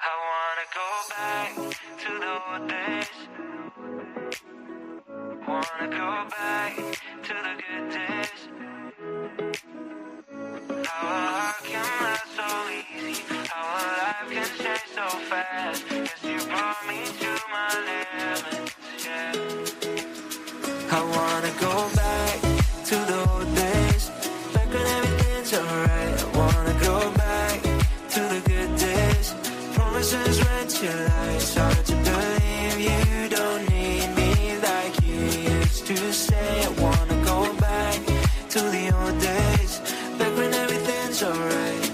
I wanna go back to the old days. Wanna go back to the good days. How a heart can last so easy. How a life can change so fast. Yes, you brought me to my limits, yeah. I wanna go back to the old days. Back when everything's alright. I wanna go back to the good days. Promises read your lies. Hard to believe you don't need me like you used to say. I wanna go back to the old days. Back when everything's alright.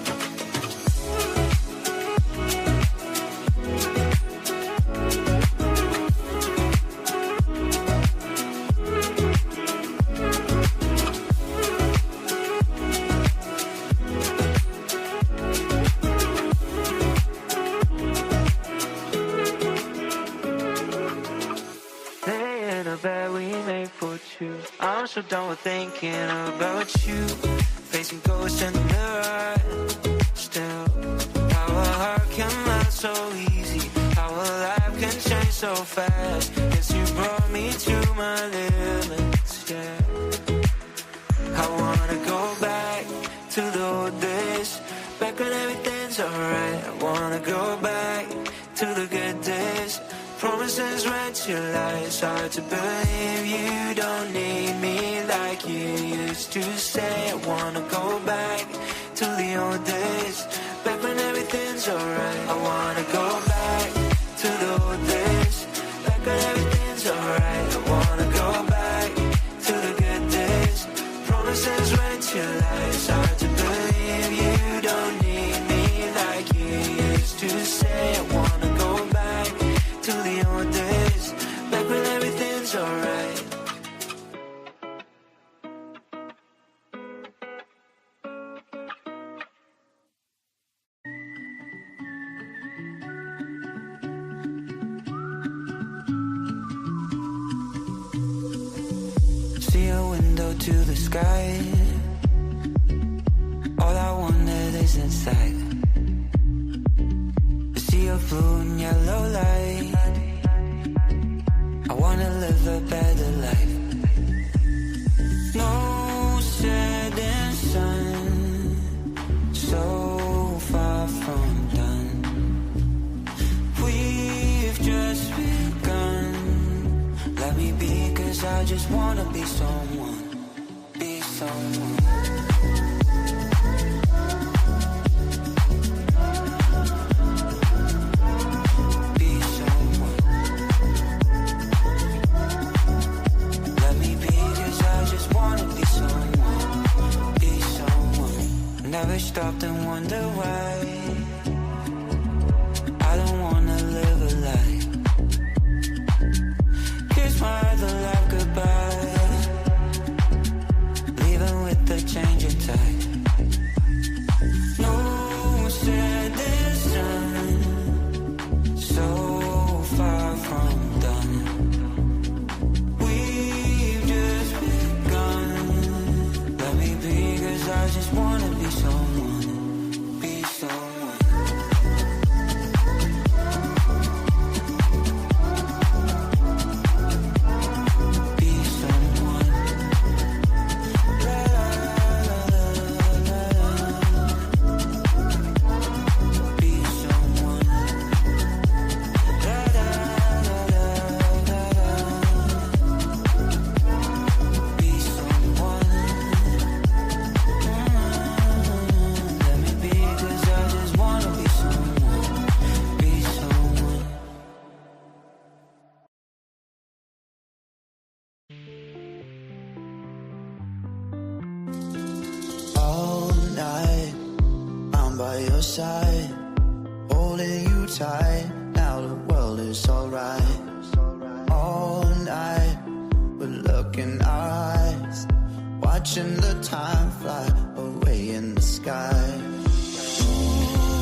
Bed we made for two. I'm so done with thinking about you. Facing ghosts in the mirror. Still, how a heart can melt so easy. How a life can change so fast. Yes, you brought me to my limits, yeah. I wanna go back to the old days. Back when everything's alright. I wanna go back to the good days. Promises read your lies. Hard to believe you don't need me like you used to say. I wanna go back to the old days. Back when everything's alright. I wanna go back to the old days. Back when everything's alright. I wanna go back to the good days. Promises read your lies. Hard to believe you don't need me like you used to say. I wanna go back to the old days, back when everything's alright. See a window to the sky. All I wanted is inside. See a blue and yellow light. I wanna live a better life. No setting sun, so far from done. We've just begun. Let me be, 'cause I just wanna be someone. Be someone. Never stopped and wonder why. I don't wanna live a lie. Kiss my other life goodbye. Leaving with the change of tide. No setting sun, so far from done. We've just begun. Let me be, 'cause I just wanna be someone, be someone. Be someone. La, la, la, la, la, la. Be someone. La, la, la, la, la, la. Be someone. Let me be, 'cause I just wanna be someone, be someone. All night, I'm by your side, holding you tight. Now the world is alright. All night, we're looking our eyes, watching the time fly away in the sky. Ooh,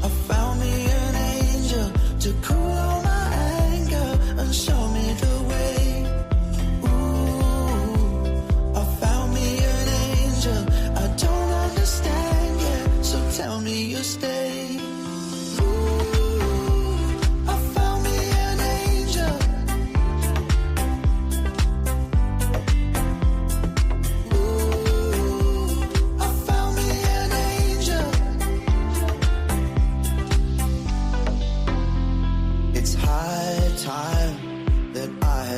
I found me an angel to cool all my anger and show me the way. Ooh, I found me an angel. I don't understand yet, so tell me you'll stay. Ooh.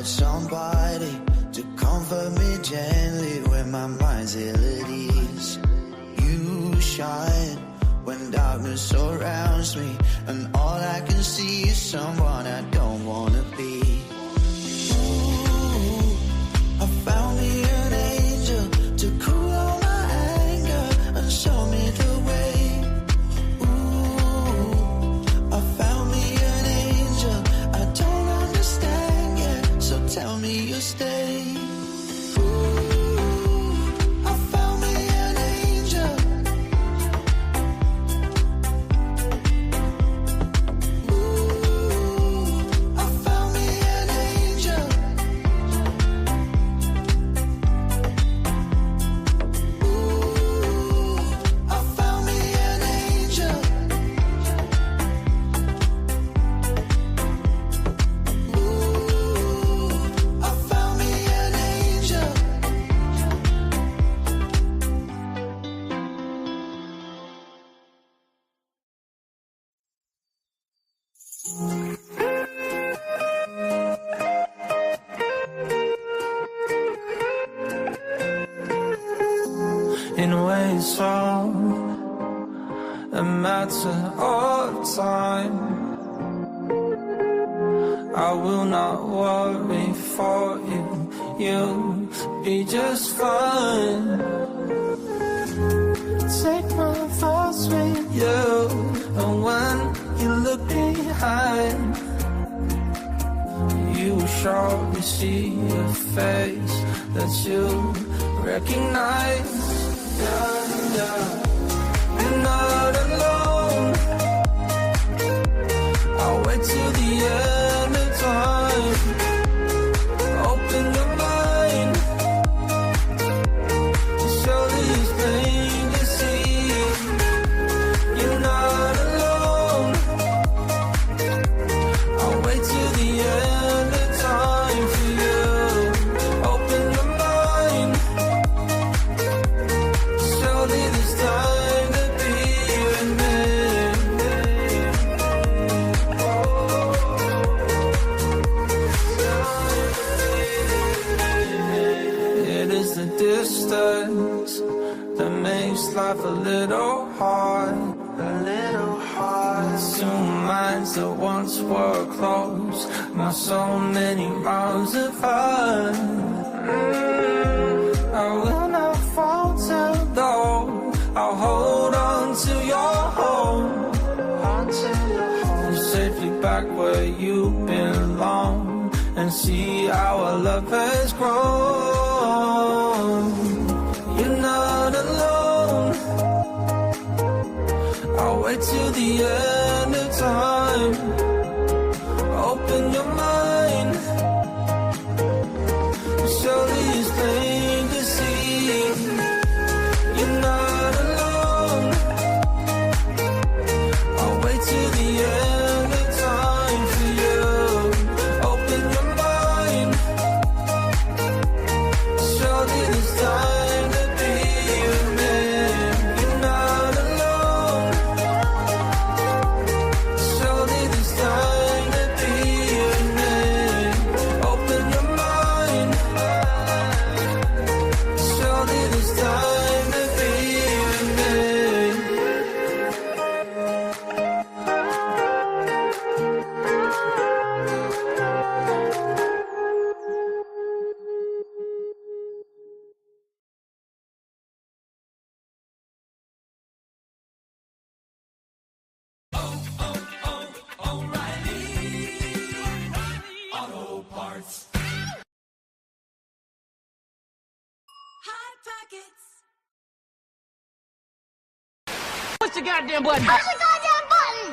wanted somebody to comfort me gently when my mind's ill at ease. You shine when darkness surrounds me, and all I can see is someone I don't wanna be. Ooh, I found me an angel to cool all my anger and show me the way. Ooh, I found me an angel I don't understand yet, so tell me you'll stay. In ways so a matter of time, I will not worry for you, you'll be just fine. Take my thoughts with you, and when you look behind, you will surely see a face that you recognize. You're not alone. I'll wait till the end of time. Open your mind. Surely it's plain to see. You're not alone. I'll wait till the end of time for you. Open your mind. Surely there's time to be with me. It is the distance that makes life a little hard. Two minds that once were close, now so many miles apart. I will not falter though, I'll hold on to your hold. You're safely back where you belong, and see how our love has grown. You're not alone. I'll wait till the end of time. Open your mind. Surely it's plain to see. You're not alone. I'll wait till the end of time for you. Open your mind. Surely there's time to be with me. You're not alone. Surely there's time to be with me. Open your mind. Surely there's time to be with me. Push the goddamn button. Push the goddamn button!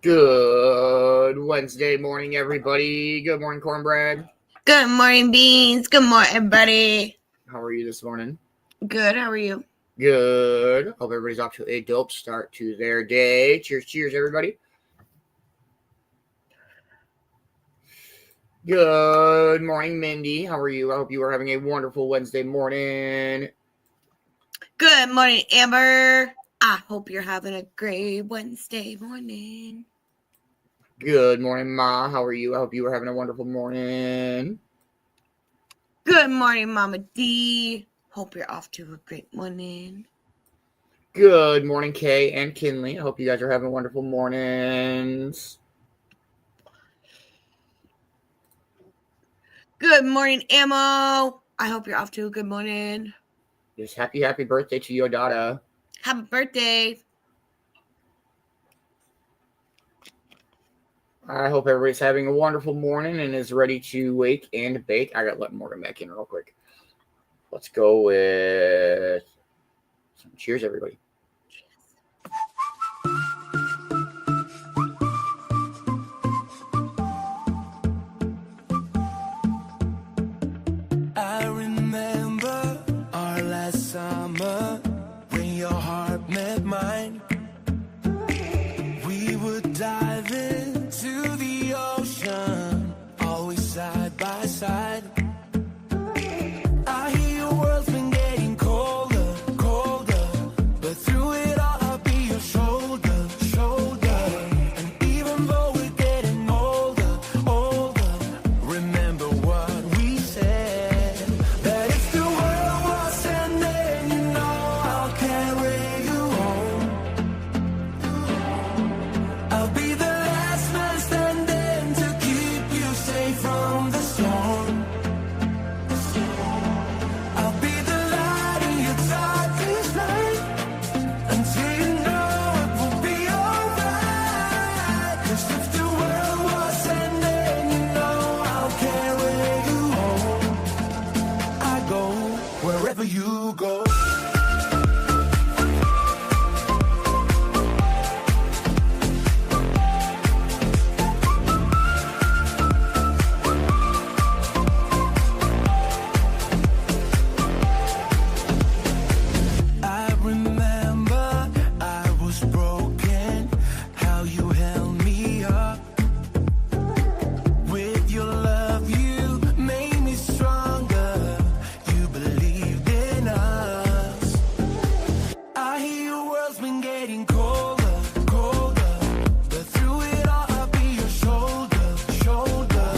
Good Wednesday morning, everybody. Good morning, Cornbread. Good morning, Beanz. Good morning, everybody. How are you this morning? Good. How are you? Good. Hope everybody's off to a dope start to their day. Cheers, cheers, everybody. Good morning, Mindy. How are you? I hope you are having a wonderful Wednesday morning. Good morning, Amber. I hope you're having a great Wednesday morning. Good morning, Ma. How are you? I hope you are having a wonderful morning. Good morning, Mama D. Hope you're off to a great morning. Good morning, Kay and Kinley. I hope you guys are having wonderful mornings. Good morning, Ammo. I hope you're off to a good morning. Just happy birthday to your daughter. Happy birthday. I hope everybody's having a wonderful morning and is ready to wake and bake. I got to let Morgan back in real quick. Let's go with some cheers, everybody. I remember our last summer when your heart met mine. We would dive into the ocean, always side by side. I hear your world's been getting colder, colder, but through it all I'll be your shoulder, shoulder. And even though we're getting older, older, remember what we said, that if the world was ending, you know I'll carry you home. I'll be the last man standing to keep you safe from the storm. I'll be the light in your darkest night until you know it will be alright. 'Cause if the world was ending, you know I'll carry you home. I go wherever you go. I remember I was broken, how you held me up. With your love you made me stronger, you believed in us. I hear your world's been getting colder, colder, but through it all I'll be your shoulder, shoulder.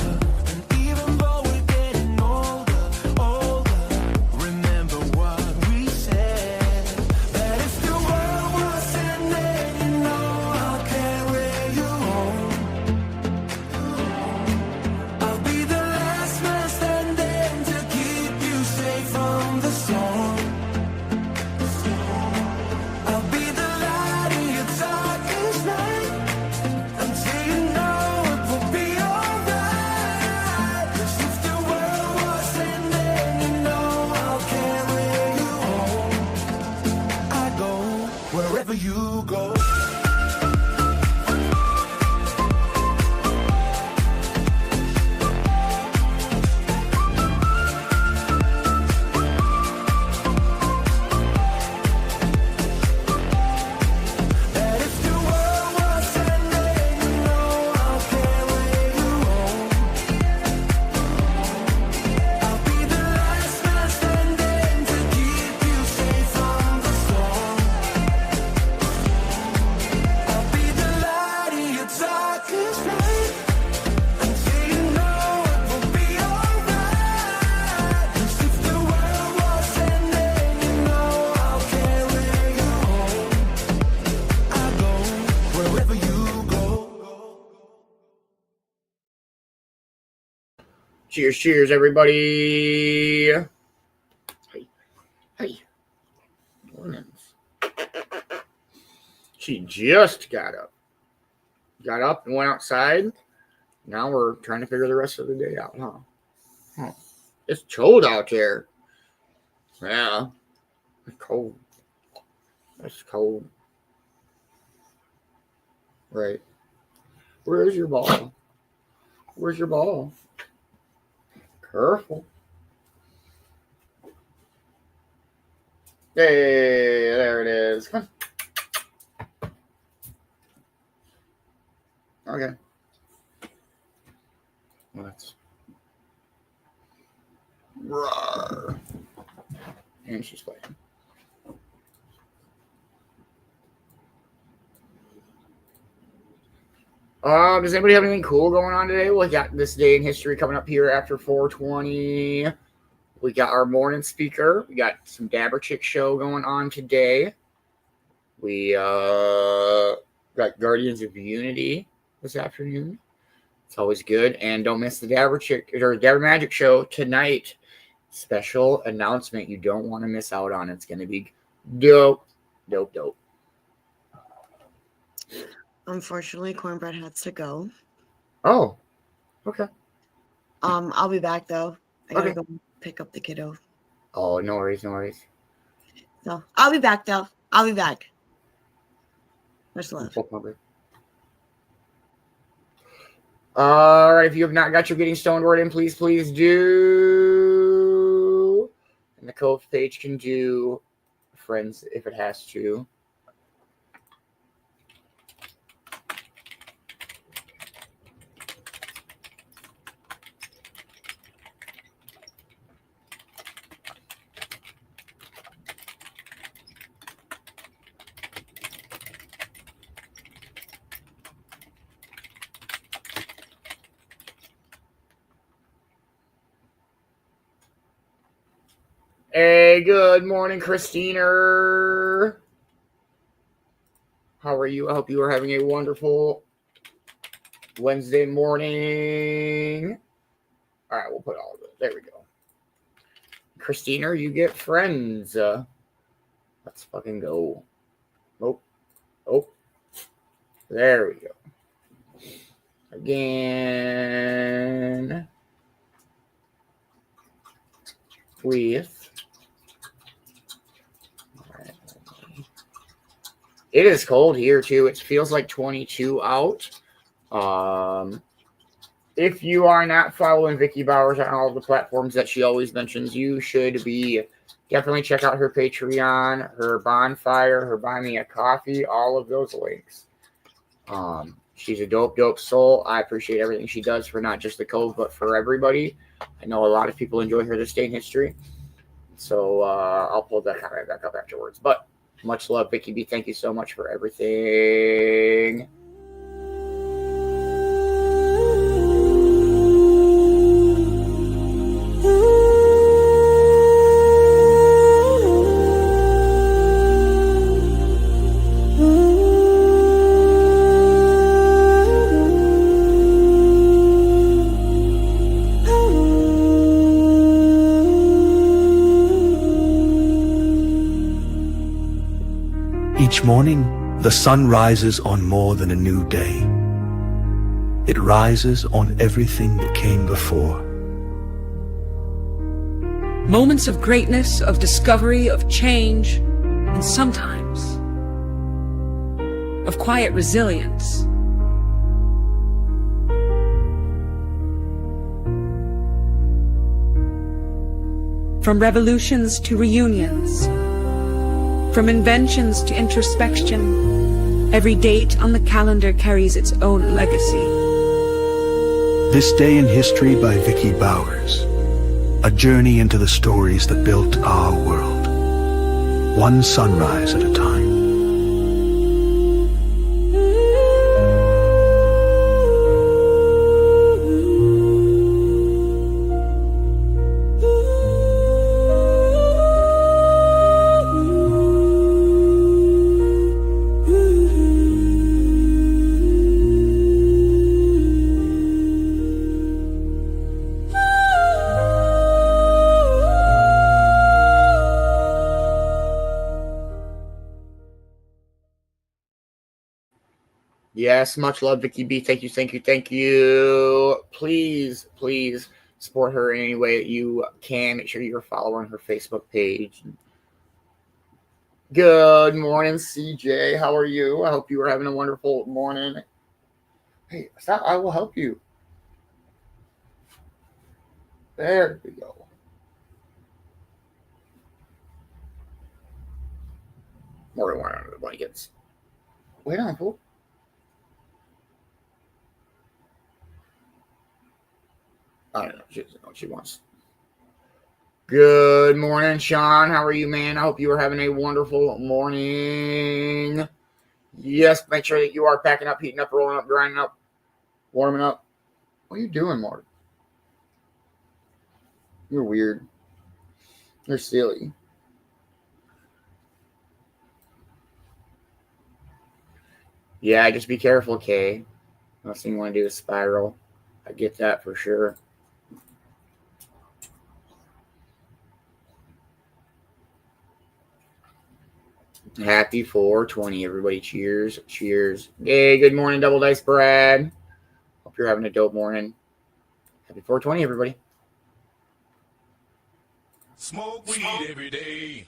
And even though we're getting older, older, remember what we said, that if the world was ending, you know I'll carry you home. I'll be the last man standing to keep you safe from the storm. I'll be the light in your darkest night until you know it will be alright. 'Cause if the world was ending, you know I'll carry you home. I go wherever you go. That if the world was ending, you know I'll carry you home. I'll be the last man standing to keep you safe from the storm. I'll be the light in your darkest night until you know it will be alright. 'Cause if the world was ending, you know I'll carry you home. I go wherever you go. Cheers, cheers, everybody. Hey. Mornings. She just got up. Got up and went outside. Now we're trying to figure the rest of the day out, huh? It's cold out there. Yeah. It's cold. It's cold. Right. Where's your ball? Where's your ball? Careful. Hey, there it is. Come on. Okay. Let's. Roar. And she's playing. Does anybody have anything cool going on today? We got this day in history coming up here after 420. We got our morning speaker. We got some Dabber Chick show going on today. We got Guardians of Unity this afternoon. It's always good. And don't miss the Dabber Chick or Dabber Magic show tonight. Special announcement you don't want to miss out on. It's going to be dope. Dope. Unfortunately, Cornbread has to go. Oh, okay. I'll be back though. I gotta Okay. go pick up the kiddo. Oh, no worries. So I'll be back though. I'll be back. Much love. All right, if you have not got your Getting Stoned word in, please do. And the Cove page can do friends if it has to. Hey, good morning, Christina. How are you? I hope you are having a wonderful Wednesday morning. All right, we'll put all of it. There we go. Christina, you get friends. Let's fucking go. Oh. There we go. Again. With. It is cold here too. It feels like 22 out. If you are not following Vicki Bowers on all the platforms that she always mentions, you should be. Definitely check out her Patreon, her Bonfire, her Buy Me a Coffee, all of those links. She's a dope soul. I appreciate everything she does for not just the Cove, but for everybody. I know a lot of people enjoy her this day in history. So I'll pull that comment back up afterwards. But much love, Vicki B. Thank you so much for everything. Each morning, the sun rises on more than a new day. It rises on everything that came before. Moments of greatness, of discovery, of change, and sometimes of quiet resilience. From revolutions to reunions, from inventions to introspection, every date on the calendar carries its own legacy. This Day in History by Vicki Bowers. A journey into the stories that built our world. One sunrise at a time. Yes, much love, Vicki B. Thank you. Please support her in any way that you can. Make sure you're following her Facebook page. Good morning, CJ. How are you? I hope you are having a wonderful morning. Hey, stop. I will help you. There we go. More than one under the blankets. Wait on, fool. I don't know. She doesn't know what she wants. Good morning, Sean. How are you, man? I hope you are having a wonderful morning. Yes, make sure that you are packing up, heating up, rolling up, grinding up, warming up. What are you doing, Mark? You're weird. You're silly. Yeah, just be careful, Kay. Last thing you want to do is spiral. I get that for sure. Happy 420, everybody. Cheers. Cheers. Hey, good morning, Double Dice Brad. Hope you're having a dope morning. Happy 420, everybody. Smoke weed every day.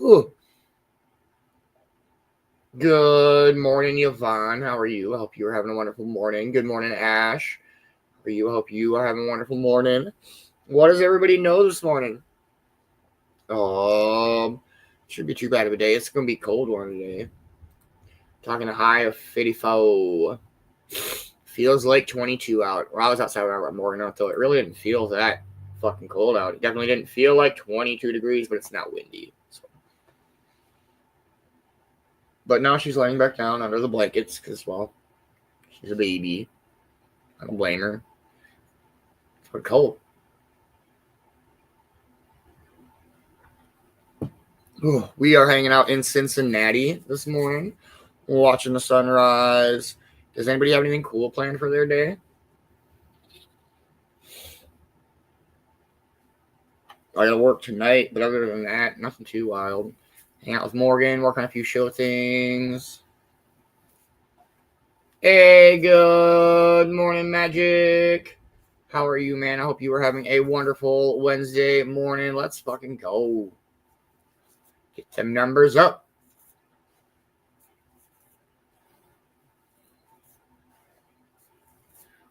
Whew. Good morning, Yvonne. How are you? I hope you are having a wonderful morning. Good morning, Ash. How are you? I hope you are having a wonderful morning. What does everybody know this morning? Shouldn't be too bad of a day. It's going to be a cold one today. Talking a high of 54. Feels like 22 out. Well, I was outside when I got morning out, though. It really didn't feel that fucking cold out. It definitely didn't feel like 22 degrees, but it's not windy. So. But now she's laying back down under the blankets because, well, she's a baby. I don't blame her. It's cold. Ooh, we are hanging out in Cincinnati this morning. We're watching the sunrise. Does anybody have anything cool planned for their day? I gotta work tonight, but other than that, nothing too wild. Hang out with Morgan, work on a few show things. Hey, good morning, Magic. How are you, man? I hope you are having a wonderful Wednesday morning. Let's fucking go. Get them numbers up.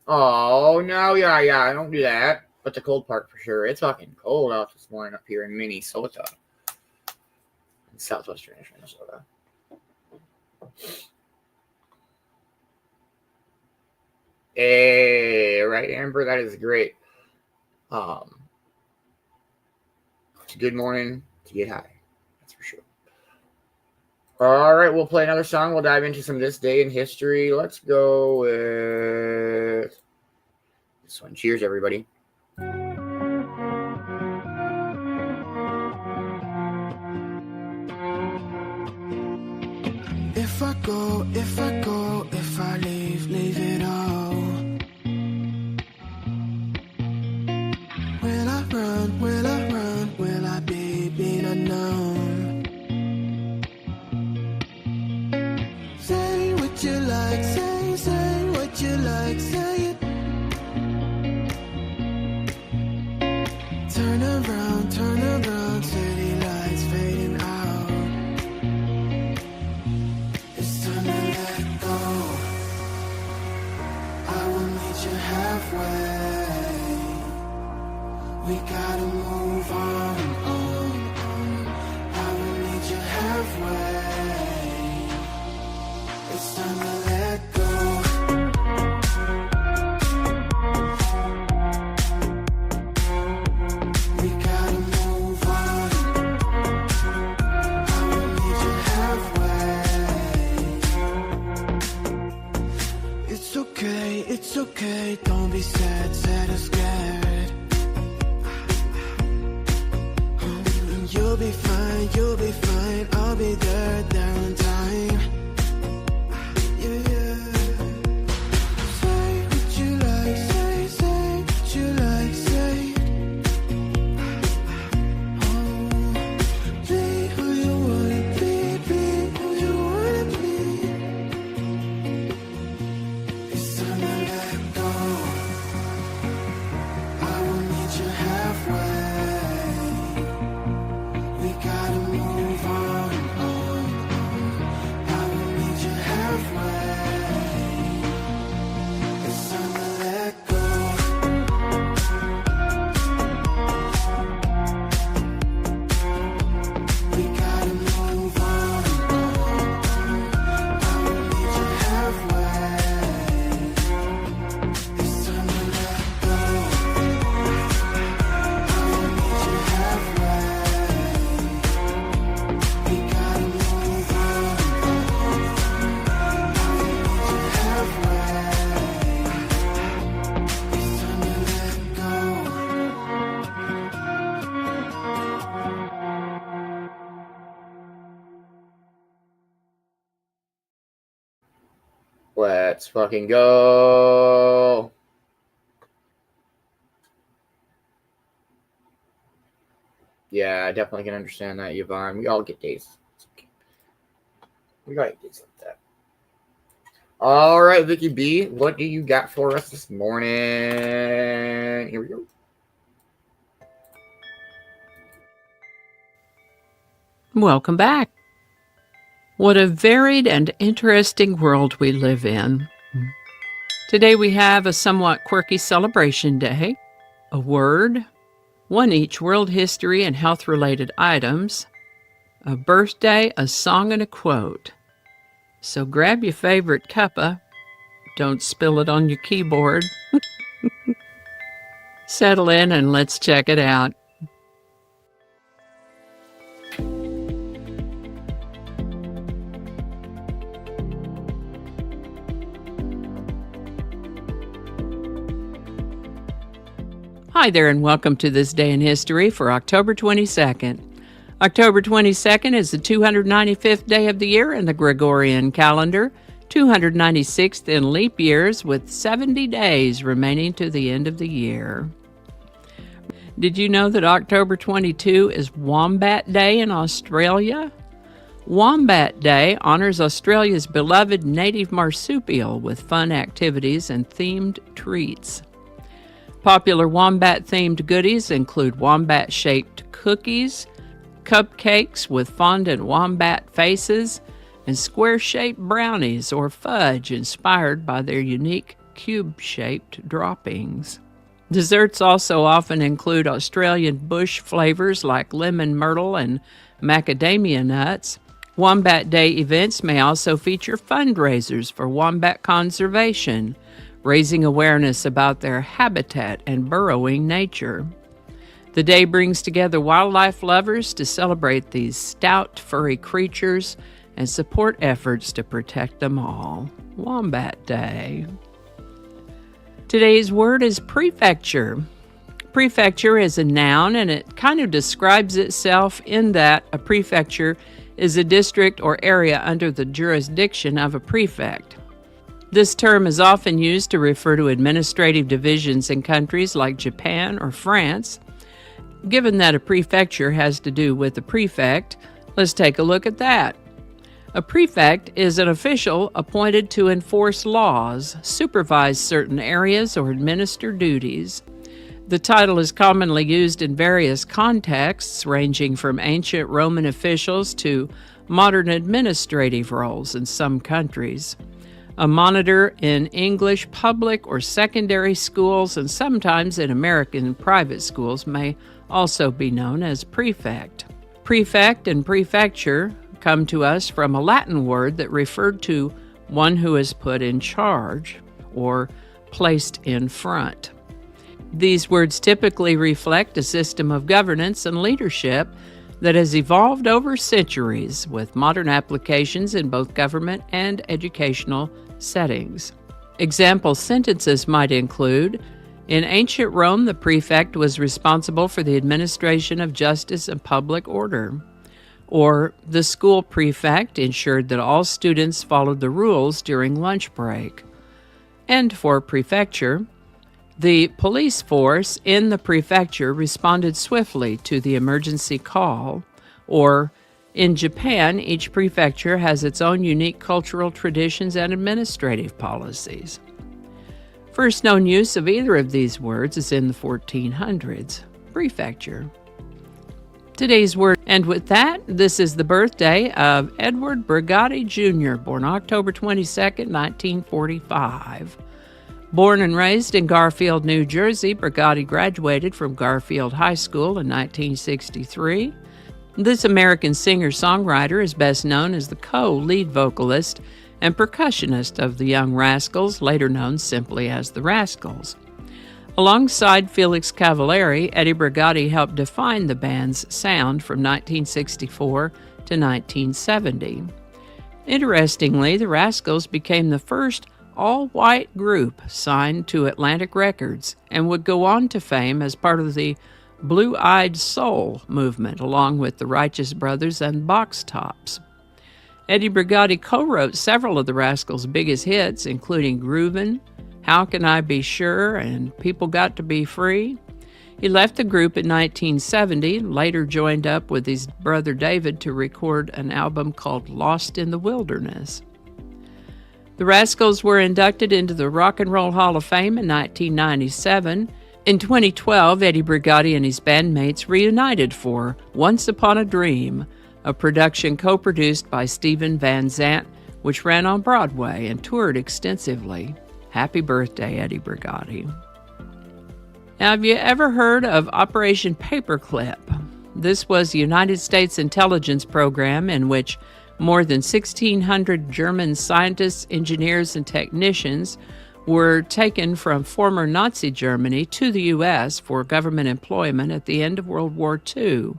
Oh, no, yeah, don't do that. But the cold part for sure. It's fucking cold out this morning up here in Minnesota. In southwestern Minnesota. Hey, right, Amber? That is great. It's a good morning to get high. That's for sure. All right, we'll play another song. We'll dive into some of this day in history. Let's go with this one. Cheers, everybody. If I go, if I leave it all. Will I run, will I be unknown? Say what you like, say what you like, say it. Turn around, city lights fading out. It's time to let go. I will meet you halfway. We gotta move on. I will meet you halfway. It's time to let go. We gotta move on. I will meet you halfway. It's okay, don't be sad or scared. You'll be fine, I'll be there on time. Yeah. Say what you like, say what you like, say. Oh, be who you wanna be who you wanna be. It's time to let go. I will meet you halfway. We gotta move on. I will meet you halfway. It's time to let go. We gotta move on. I will meet you halfway. It's time to let go. I will meet you halfway. We gotta move on. I will meet you halfway. It's time to let go. Let's fucking go. Yeah, I definitely can understand that, Yvonne. We all get days. It's okay. We got days like that. All right, Vicki B, what do you got for us this morning? Here we go. Welcome back. What a varied and interesting world we live in. Today we have a somewhat quirky celebration day, a word, one each world history and health-related items, a birthday, a song, and a quote. So grab your favorite cuppa. Don't spill it on your keyboard. Settle in and let's check it out. Hi there and welcome to this day in history for October 22nd. October 22nd is the 295th day of the year in the Gregorian calendar, 296th in leap years with 70 days remaining to the end of the year. Did you know that October 22 is Wombat Day in Australia? Wombat Day honors Australia's beloved native marsupial with fun activities and themed treats. Popular wombat-themed goodies include wombat-shaped cookies, cupcakes with fondant wombat faces, and square-shaped brownies or fudge inspired by their unique cube-shaped droppings. Desserts also often include Australian bush flavors like lemon myrtle and macadamia nuts. Wombat Day events may also feature fundraisers for wombat conservation, raising awareness about their habitat and burrowing nature. The day brings together wildlife lovers to celebrate these stout, furry creatures and support efforts to protect them all. Wombat Day. Today's word is prefecture. Prefecture is a noun, and it kind of describes itself in that a prefecture is a district or area under the jurisdiction of a prefect. This term is often used to refer to administrative divisions in countries like Japan or France. Given that a prefecture has to do with a prefect, let's take a look at that. A prefect is an official appointed to enforce laws, supervise certain areas, or administer duties. The title is commonly used in various contexts, ranging from ancient Roman officials to modern administrative roles in some countries. A monitor in English public or secondary schools and sometimes in American private schools may also be known as prefect. Prefect and prefecture come to us from a Latin word that referred to one who is put in charge or placed in front. These words typically reflect a system of governance and leadership that has evolved over centuries with modern applications in both government and educational settings. Example sentences might include, in ancient Rome, the prefect was responsible for the administration of justice and public order. Or, the school prefect ensured that all students followed the rules during lunch break. And for prefecture, the police force in the prefecture responded swiftly to the emergency call. Or, in Japan, each prefecture has its own unique cultural traditions and administrative policies. First known use of either of these words is in the 1400s, prefecture. Today's word, and with that, this is the birthday of Edward Brigatti Jr., born October 22nd, 1945. Born and raised in Garfield, New Jersey, Brigatti graduated from Garfield High School in 1963. This American singer-songwriter is best known as the co-lead vocalist and percussionist of the Young Rascals, later known simply as the Rascals. Alongside Felix Cavallari, Eddie Brigatti helped define the band's sound from 1964 to 1970. Interestingly, the Rascals became the first all-white group signed to Atlantic Records and would go on to fame as part of the Blue-Eyed Soul movement, along with the Righteous Brothers and Box Tops. Eddie Brigatti co-wrote several of the Rascals' biggest hits, including Groovin', How Can I Be Sure, and People Got to Be Free. He left the group in 1970, later joined up with his brother David to record an album called Lost in the Wilderness. The Rascals were inducted into the Rock and Roll Hall of Fame in 1997. In 2012, Eddie Brigatti and his bandmates reunited for Once Upon a Dream, a production co-produced by Stephen Van Zandt, which ran on Broadway and toured extensively. Happy birthday, Eddie Brigati. Now, have you ever heard of Operation Paperclip? This was the United States intelligence program in which more than 1,600 German scientists, engineers, and technicians were taken from former Nazi Germany to the U.S. for government employment at the end of World War II,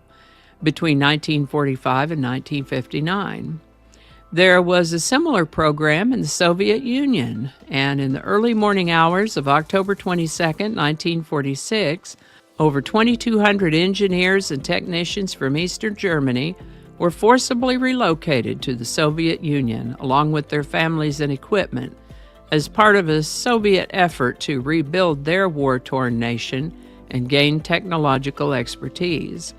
between 1945 and 1959. There was a similar program in the Soviet Union, and in the early morning hours of October 22, 1946, over 2,200 engineers and technicians from Eastern Germany were forcibly relocated to the Soviet Union, along with their families and equipment, as part of a Soviet effort to rebuild their war-torn nation and gain technological expertise.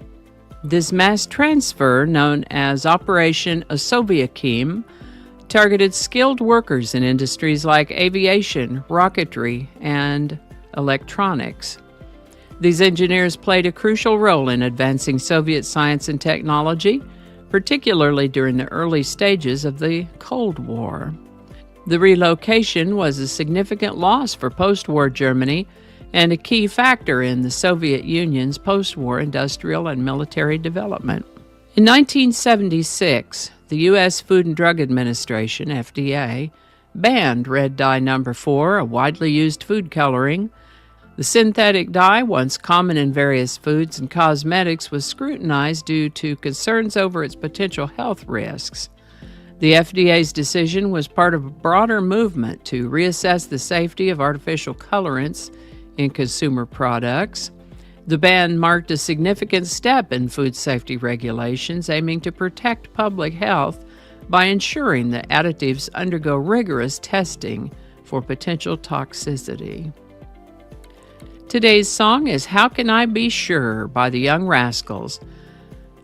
This mass transfer, known as Operation Asovyakim, targeted skilled workers in industries like aviation, rocketry, and electronics. These engineers played a crucial role in advancing Soviet science and technology, particularly during the early stages of the Cold War. The relocation was a significant loss for post-war Germany and a key factor in the Soviet Union's post-war industrial and military development. In 1976, the U.S. Food and Drug Administration, FDA, banned red dye number 4, a widely used food coloring. The synthetic dye, once common in various foods and cosmetics, was scrutinized due to concerns over its potential health risks. The FDA's decision was part of a broader movement to reassess the safety of artificial colorants in consumer products. The ban marked a significant step in food safety regulations aiming to protect public health by ensuring that additives undergo rigorous testing for potential toxicity. Today's song is How Can I Be Sure by the Young Rascals.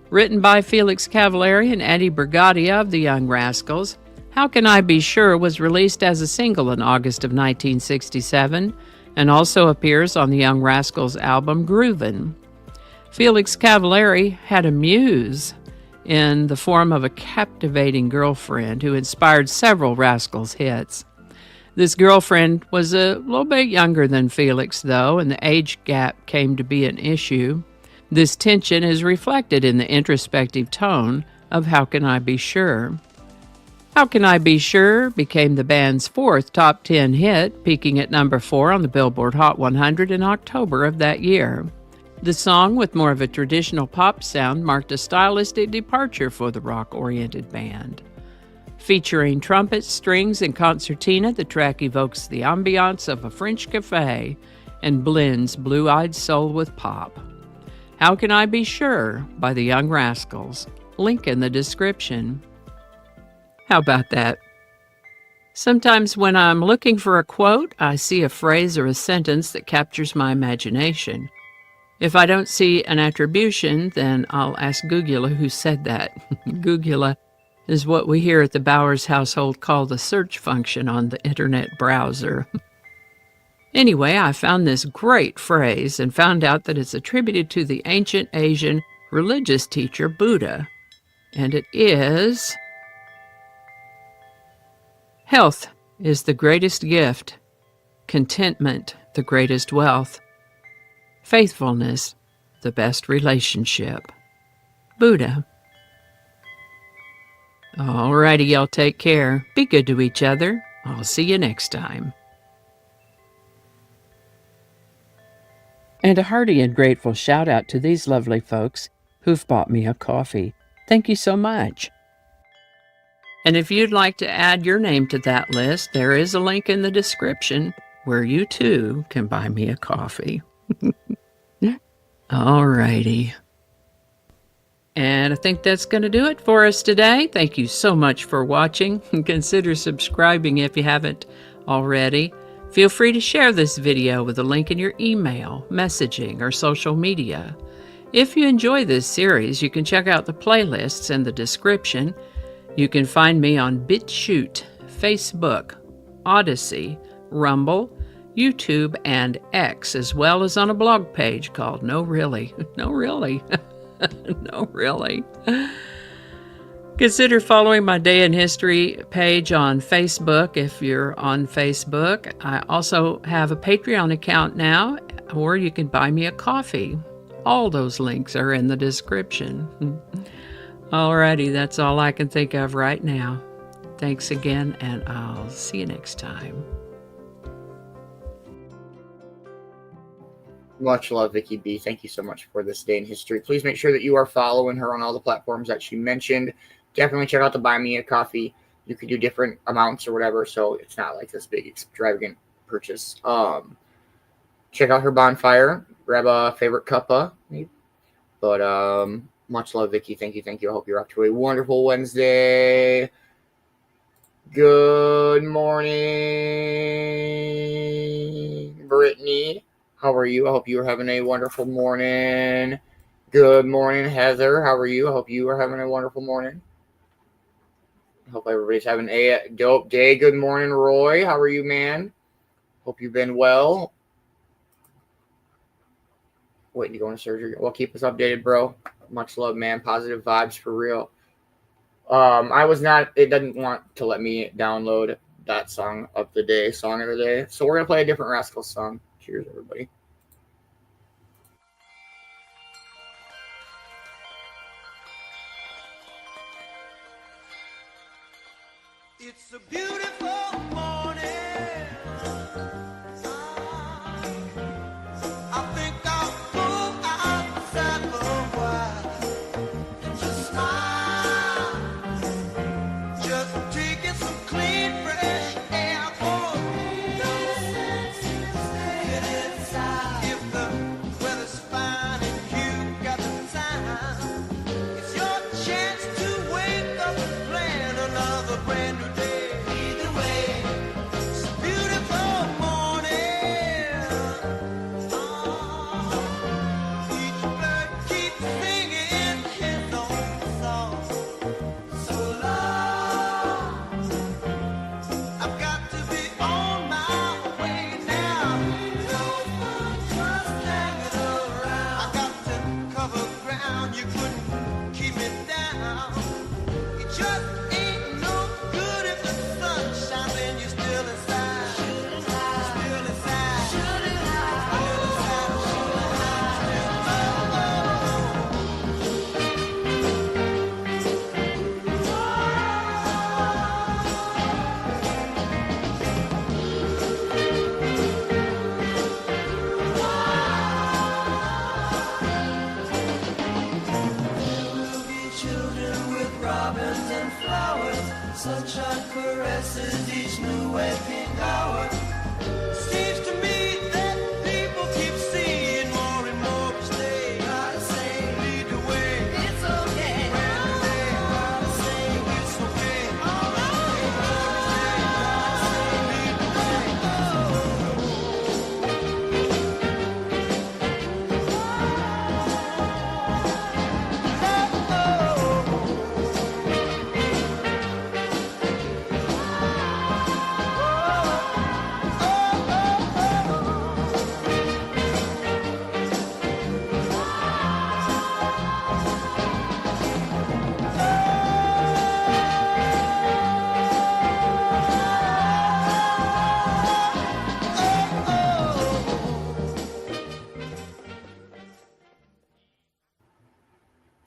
Written by Felix Cavallari and Eddie Brigati of the Young Rascals, How Can I Be Sure was released as a single in August of 1967 and also appears on the Young Rascals album Groovin'. Felix Cavallari had a muse in the form of a captivating girlfriend who inspired several Rascals hits. This girlfriend was a little bit younger than Felix, though, and the age gap came to be an issue. This tension is reflected in the introspective tone of How Can I Be Sure? How Can I Be Sure became the band's fourth top 10 hit, peaking at number 4 on the Billboard Hot 100 in October of that year. The song, with more of a traditional pop sound, marked a stylistic departure for the rock-oriented band. Featuring trumpets, strings, and concertina, the track evokes the ambiance of a French cafe and blends blue-eyed soul with pop. How Can I Be Sure by the Young Rascals. Link in the description. How about that? Sometimes when I'm looking for a quote, I see a phrase or a sentence that captures my imagination. If I don't see an attribution, then I'll ask Googula who said that. Googula is what we here at the Bowers household call the search function on the internet browser. Anyway, I found this great phrase and found out that it's attributed to the ancient Asian religious teacher Buddha. And it is, health is the greatest gift, contentment the greatest wealth, faithfulness the best relationship. Buddha. Alrighty, y'all take care. Be good to each other. I'll see you next time. And a hearty and grateful shout out to these lovely folks who've bought me a coffee. Thank you so much. And if you'd like to add your name to that list, there is a link in the description where you too can buy me a coffee. Alrighty. And I think that's going to do it for us today. Thank you so much for watching. Consider subscribing if you haven't already. Feel free to share this video with a link in your email, messaging, or social media. If you enjoy this series, you can check out the playlists in the description. You can find me on BitChute, Facebook, Odyssey, Rumble, YouTube, and X, as well as on a blog page called No Really. No Really. No Really. Consider following my Day in History page on Facebook if you're on Facebook. I also have a Patreon account now, or you can buy me a coffee. All those links are in the description. Alrighty, that's all I can think of right now. Thanks again, and I'll see you next time. Much love, Vicki B. Thank you so much for this day in history. Please make sure that you are following her on all the platforms that she mentioned. Definitely check out the Buy Me a Coffee. You can do different amounts or whatever, so it's not like this big extravagant purchase. Check out her bonfire. Grab a favorite cuppa. Maybe. But much love, Vicki. Thank you. I hope you're up to a wonderful Wednesday. Good morning, Brittany. How are you? I hope you are having a wonderful morning. Good morning, Heather. How are you? I hope you are having a wonderful morning. I hope everybody's having a dope day. Good morning, Roy. How are you, man? Hope you've been well. Waiting to go into surgery. Well, keep us updated, bro. Much love, man. Positive vibes for real. It didn't want to let me download that song of the day. So we're going to play a different Rascals song. Cheers, everybody. It's a beautiful morning. I think I'll go outside for a while and just smile. Just taking some clean, fresh air for me. Get inside. If the weather's fine and you got the time, it's your chance to wake up and plan another brand new day. Either way, it's a beautiful morning. Each bird keeps singing his own song. So long, I've got to be on my way now. No more just hanging around. I got to cover ground. You couldn't keep me down. It just ain't no good if the sun shines and you're still inside. Still inside. Still inside. Still inside. Children with robins and flowers, sunshine caresses each new waking hour. Seems to me that people keep seeing more and more each day. Gotta say, lead the way. It's okay. Brand new day. Gotta say, it's okay. All right. Gotta say, lead the way.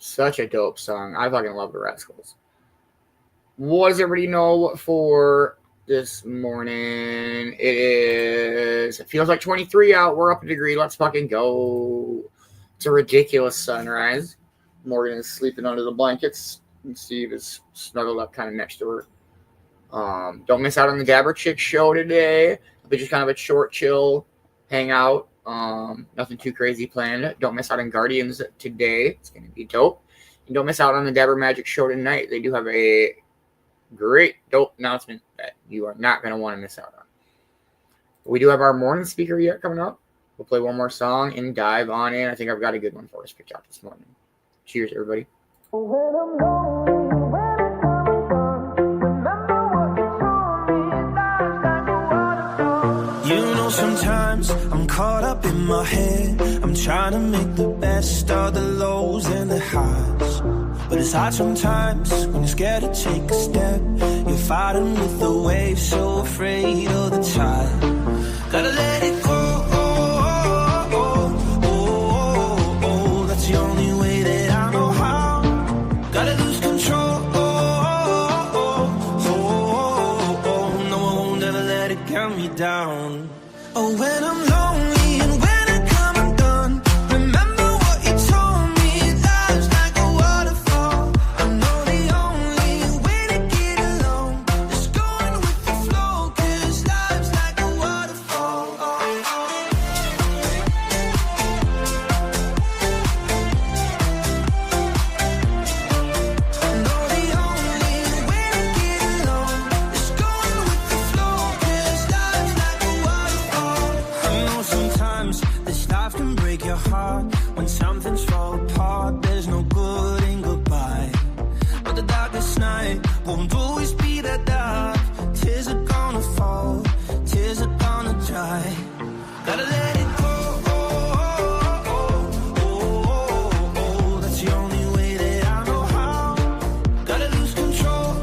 Such a dope song. I fucking love the Rascals. What does everybody know for this morning? It feels like 23 out. We're up a degree. Let's fucking go. It's a ridiculous sunrise. Morgan is sleeping under the blankets, and Steve is snuggled up kind of next to her. Don't miss out on the Dabber Chick show today. It'll be just kind of a short, chill hangout. Nothing too crazy planned. Don't miss out on Guardians today. It's going to be dope. And don't miss out on the Dabber Magic show tonight. They do have a great, dope announcement that you are not going to want to miss out on. We do have our morning speaker yet coming up. We'll play one more song and dive on in. I think I've got a good one for us picked out this morning. Cheers, everybody. You know, sometimes I'm caught up in my head. I'm trying to make the best of the lows and the highs. But it's hard sometimes when you're scared to take a step. You're fighting with the waves, so afraid of the tide. Gotta let it go. That's the only way that I know how. Gotta lose control. No, I won't ever let it count me down. Oh, when I'm lonely and when I come undone, remember what you told me, life's like a waterfall. I know the only way to get along is going with the flow, 'cause life's like a waterfall. I know the only way to get along is going with the flow, 'cause life's like a waterfall. I know sometimes this life can break your heart. When something's fall apart, there's no good in goodbye. But the darkest night won't always be that dark. Tears are gonna fall, tears are gonna dry. Gotta let it go. That's the only way that I know how. Gotta lose control.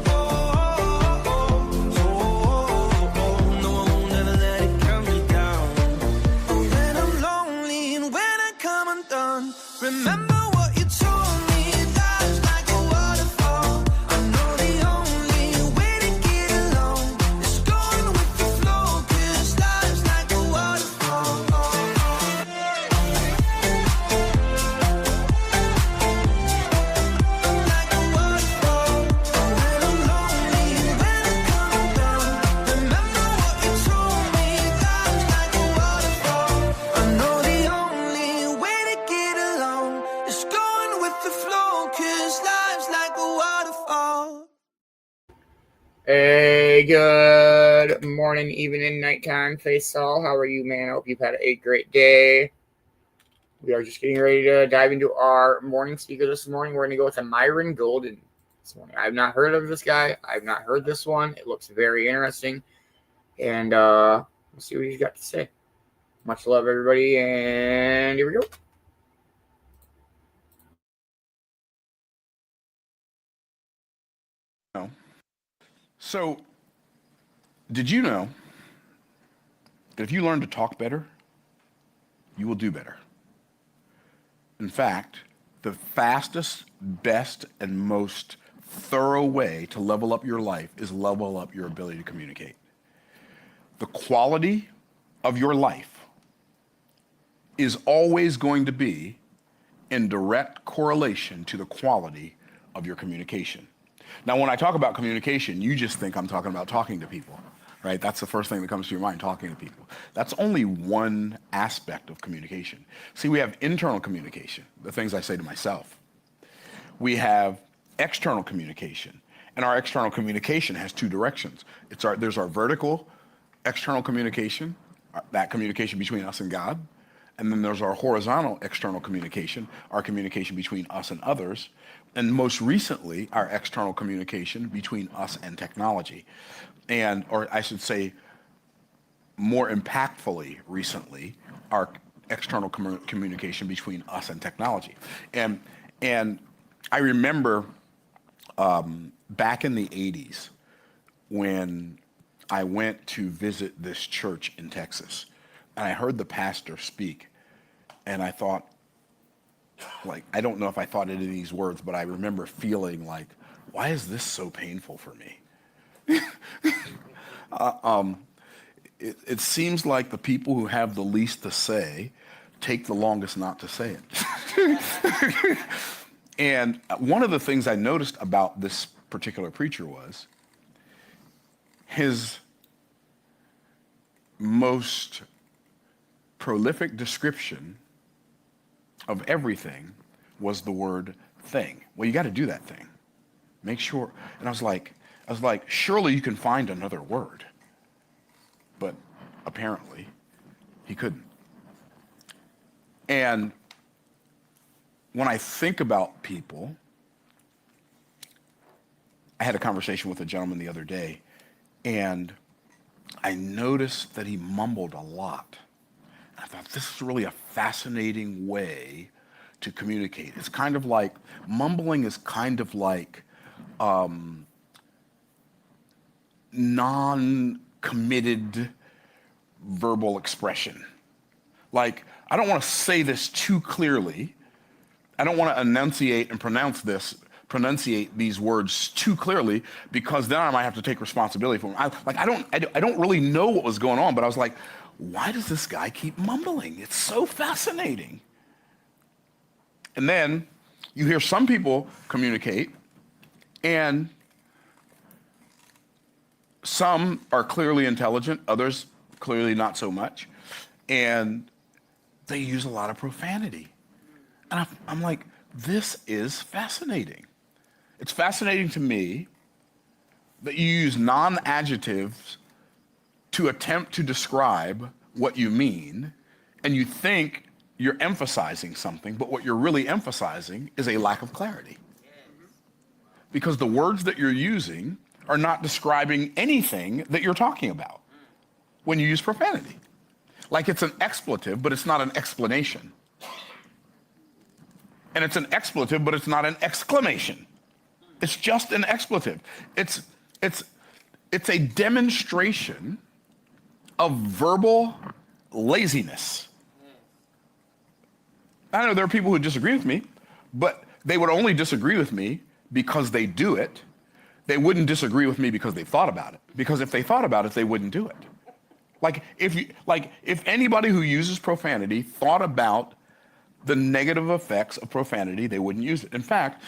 No, I won't ever let it count me down. When I'm lonely and when I come undone, remember what you told me, life's like a waterfall. I know the only way to get along is going with the flow, 'cause life's like a waterfall. Like a waterfall. When I'm lonely and when I come undone, remember what you told me, life's like a waterfall. I know the only way to get along is going with the flow, 'cause life's like a waterfall. Hey, good morning, evening, nighttime, face all. How are you, man? I hope you've had a great day. We are just getting ready to dive into our morning speaker this morning. We're going to go with a Myron Golden this morning. I've not heard of this guy. I've not heard this one. It looks very interesting. And we'll see what he's got to say. Much love, everybody. And here we go. So, did you know that if you learn to talk better, you will do better? In fact, the fastest, best, and most thorough way to level up your life is level up your ability to communicate. The quality of your life is always going to be in direct correlation to the quality of your communication. Now, when I talk about communication, you just think I'm talking about talking to people, right? That's the first thing that comes to your mind, talking to people. That's only one aspect of communication. See, we have internal communication, the things I say to myself. We have external communication, and our external communication has two directions. There's our vertical external communication, that communication between us and God, and then there's our horizontal external communication, our communication between us and others, and most recently, our external communication between us and technology. Or I should say, more impactfully recently, our external communication between us and technology. And I remember back in the 80s when I went to visit this church in Texas, and I heard the pastor speak, and I thought, like, I don't know if I thought it in these words, but I remember feeling like, why is this so painful for me? It seems like the people who have the least to say take the longest not to say it. And one of the things I noticed about this particular preacher was his most prolific description of everything was the word thing. Well, you got to do that thing. Make sure. And I was like, surely you can find another word. But apparently he couldn't. And when I think about people, I had a conversation with a gentleman the other day, and I noticed that he mumbled a lot. I thought this is really a fascinating way to communicate. It's kind of like, mumbling is kind of like non-committed verbal expression. Like, I don't want to say this too clearly. I don't want to enunciate and pronunciate these words too clearly, because then I might have to take responsibility for them. I don't really know what was going on, but I was like, why does this guy keep mumbling? It's so fascinating. And then you hear some people communicate, and some are clearly intelligent, others clearly not so much, and they use a lot of profanity. And I'm like, this is fascinating. It's fascinating to me that you use non-adjectives to attempt to describe what you mean, and you think you're emphasizing something, but what you're really emphasizing is a lack of clarity. Because the words that you're using are not describing anything that you're talking about when you use profanity. Like, it's an expletive, but it's not an explanation. And it's an expletive, but it's not an exclamation. It's just an expletive. It's a demonstration of verbal laziness. I know there are people who disagree with me, but they would only disagree with me because they do it. They wouldn't disagree with me because they thought about it. Because if they thought about it, they wouldn't do it. If anybody who uses profanity thought about the negative effects of profanity, they wouldn't use it. In fact,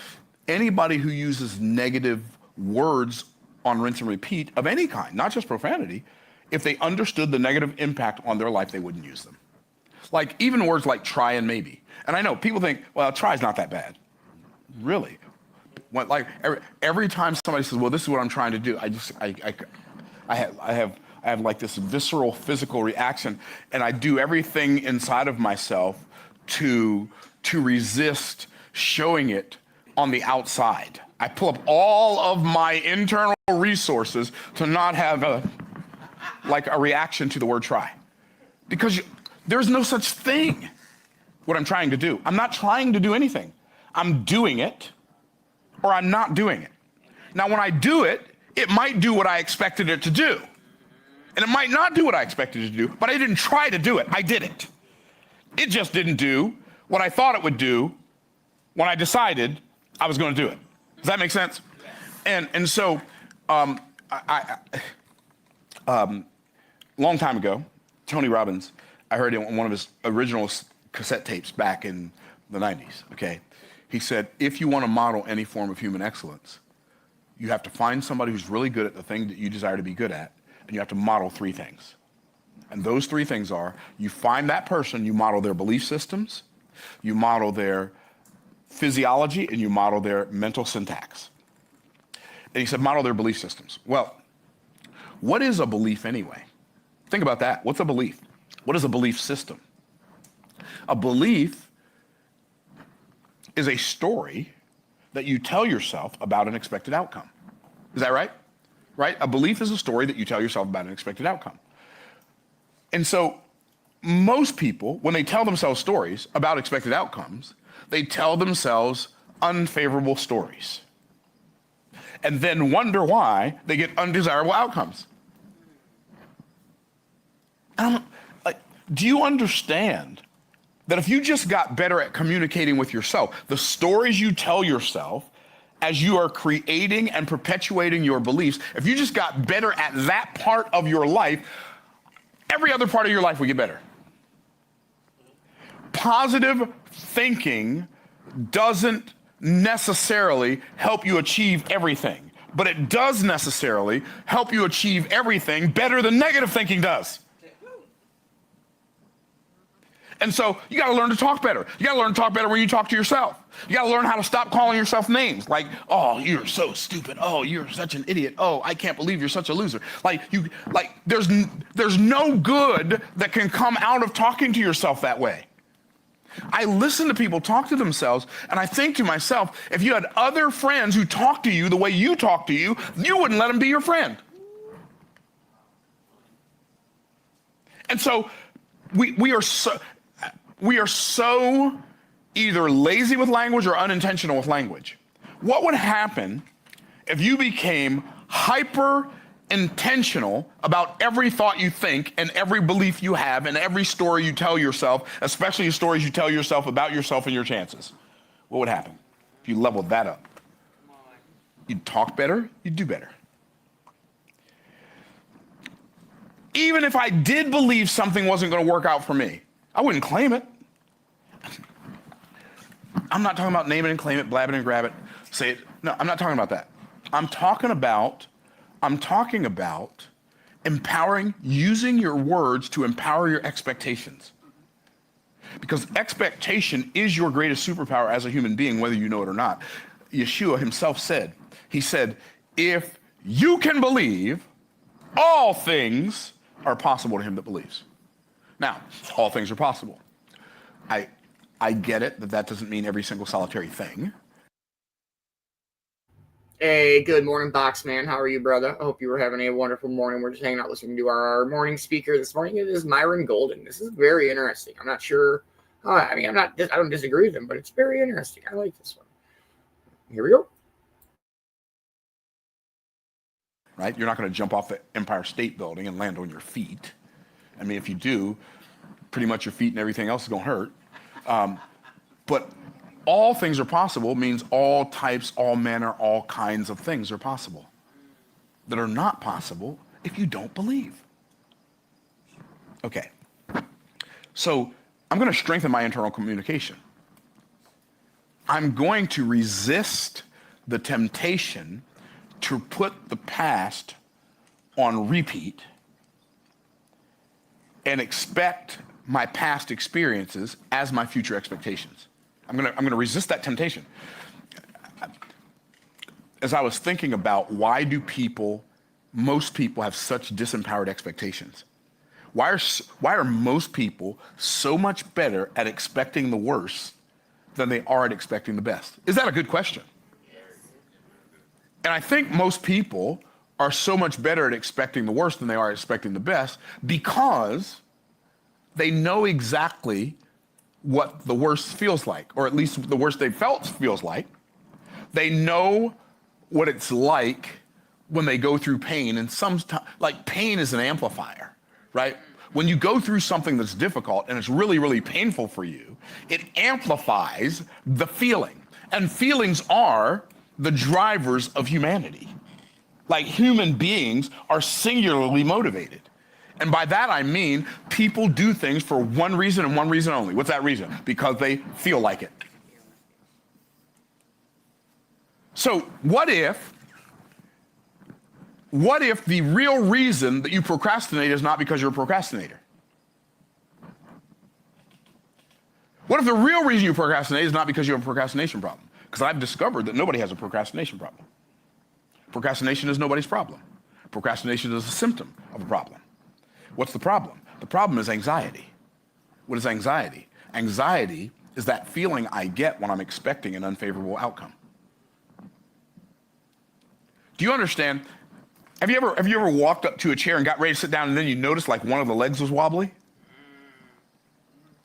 anybody who uses negative words on rinse and repeat of any kind, not just profanity, if they understood the negative impact on their life, they wouldn't use them. Like, even words like try and maybe. And I know people think, well, try's not that bad. Really? Every time somebody says, well, this is what I'm trying to do, I have like this visceral physical reaction, and I do everything inside of myself to resist showing it on the outside. I pull up all of my internal resources to not have a reaction to the word try. Because there's no such thing what I'm trying to do. I'm not trying to do anything. I'm doing it, or I'm not doing it. Now, when I do it, it might do what I expected it to do. And it might not do what I expected it to do, but I didn't try to do it. I did it. It just didn't do what I thought it would do when I decided I was going to do it. Does that make sense? And so, long time ago, Tony Robbins, I heard it on one of his original cassette tapes back in the 90s, okay? He said, if you want to model any form of human excellence, you have to find somebody who's really good at the thing that you desire to be good at, and you have to model three things. And those three things are, you find that person, you model their belief systems, you model their physiology, and you model their mental syntax. And he said, model their belief systems. Well, what is a belief anyway? Think about that. What's a belief? What is a belief system? A belief is a story that you tell yourself about an expected outcome. Is that right? Right? A belief is a story that you tell yourself about an expected outcome. And so most people, when they tell themselves stories about expected outcomes, they tell themselves unfavorable stories and then wonder why they get undesirable outcomes. Do you understand that if you just got better at communicating with yourself, the stories you tell yourself as you are creating and perpetuating your beliefs, if you just got better at that part of your life, every other part of your life would get better. Positive thinking doesn't necessarily help you achieve everything, but it does necessarily help you achieve everything better than negative thinking does. And so you got to learn to talk better. You got to learn to talk better when you talk to yourself. You got to learn how to stop calling yourself names like, oh, you're so stupid. Oh, you're such an idiot. Oh, I can't believe you're such a loser. There's no good that can come out of talking to yourself that way. I listen to people talk to themselves, and I think to myself, if you had other friends who talk to you the way you talk to you, you wouldn't let them be your friend. And so we are so either lazy with language or unintentional with language. What would happen if you became hyper intentional about every thought you think and every belief you have and every story you tell yourself, especially the stories you tell yourself about yourself and your chances? What would happen if you leveled that up? You'd talk better, you'd do better. Even if I did believe something wasn't going to work out for me, I wouldn't claim it. I'm not talking about name it and claim it, blab it and grab it, say it. No, I'm not talking about that. I'm talking about empowering, using your words to empower your expectations. Because expectation is your greatest superpower as a human being, whether you know it or not. Yeshua himself said, he said, if you can believe, all things are possible to him that believes. Now, all things are possible. I get it that doesn't mean every single solitary thing. Hey, good morning, Boxman. How are you, brother? I hope you were having a wonderful morning. We're just hanging out listening to our morning speaker this morning. It is Myron Golden. This is very interesting. I'm not sure. I don't disagree with him, but it's very interesting. I like this one. Here we go. Right? You're not going to jump off the Empire State Building and land on your feet. I mean, if you do, pretty much your feet and everything else is going to hurt. But all things are possible means all types, all manner, all kinds of things are possible that are not possible if you don't believe. Okay. So I'm going to strengthen my internal communication. I'm going to resist the temptation to put the past on repeat and expect my past experiences as my future expectations. I'm gonna resist that temptation. As I was thinking about why do most people have such disempowered expectations? Why are most people so much better at expecting the worst than they are at expecting the best? Is that a good question? And I think most people are so much better at expecting the worst than they are at expecting the best because they know exactly what the worst feels like, or at least the worst they felt feels like. They know what it's like when they go through pain, and sometimes, like, pain is an amplifier, right? When you go through something that's difficult and it's really, really painful for you, it amplifies the feeling. And feelings are the drivers of humanity. Like, human beings are singularly motivated. And by that I mean people do things for one reason and one reason only. What's that reason? Because they feel like it. So what if the real reason that you procrastinate is not because you're a procrastinator? What if the real reason you procrastinate is not because you have a procrastination problem? Because I've discovered that nobody has a procrastination problem. Procrastination is nobody's problem. Procrastination is a symptom of a problem. What's the problem? The problem is anxiety. What is anxiety? Anxiety is that feeling I get when I'm expecting an unfavorable outcome. Do you understand? Have you ever walked up to a chair and got ready to sit down and then you noticed like one of the legs was wobbly?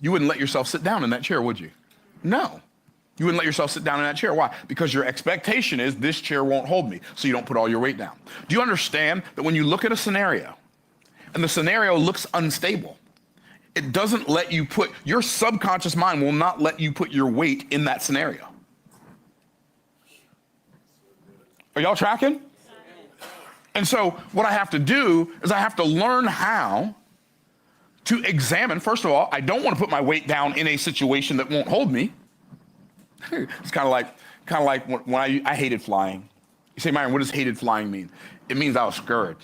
You wouldn't let yourself sit down in that chair, would you? No. You wouldn't let yourself sit down in that chair. Why? Because your expectation is this chair won't hold me, so you don't put all your weight down. Do you understand that when you look at a scenario and the scenario looks unstable, it doesn't let you put, your subconscious mind will not let you put your weight in that scenario. Are y'all tracking? And so what I have to do is I have to learn how to examine. First of all, I don't want to put my weight down in a situation that won't hold me. It's kind of like when I hated flying. You say, Myron, what does hated flying mean? It means I was scared.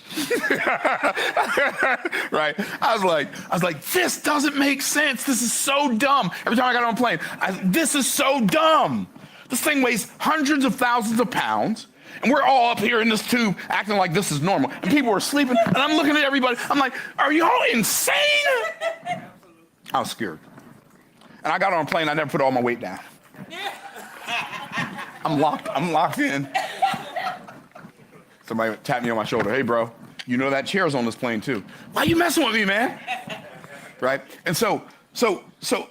Right? I was like, this doesn't make sense. This is so dumb. Every time I got on a plane, this is so dumb. This thing weighs hundreds of thousands of pounds, and we're all up here in this tube acting like this is normal. And people are sleeping, and I'm looking at everybody. I'm like, are y'all insane? I was scared. And I got on a plane, I never put all my weight down. I'm locked in. Somebody tapped me on my shoulder. Hey, bro, you know that chair's on this plane too. Why you messing with me, man? right? And so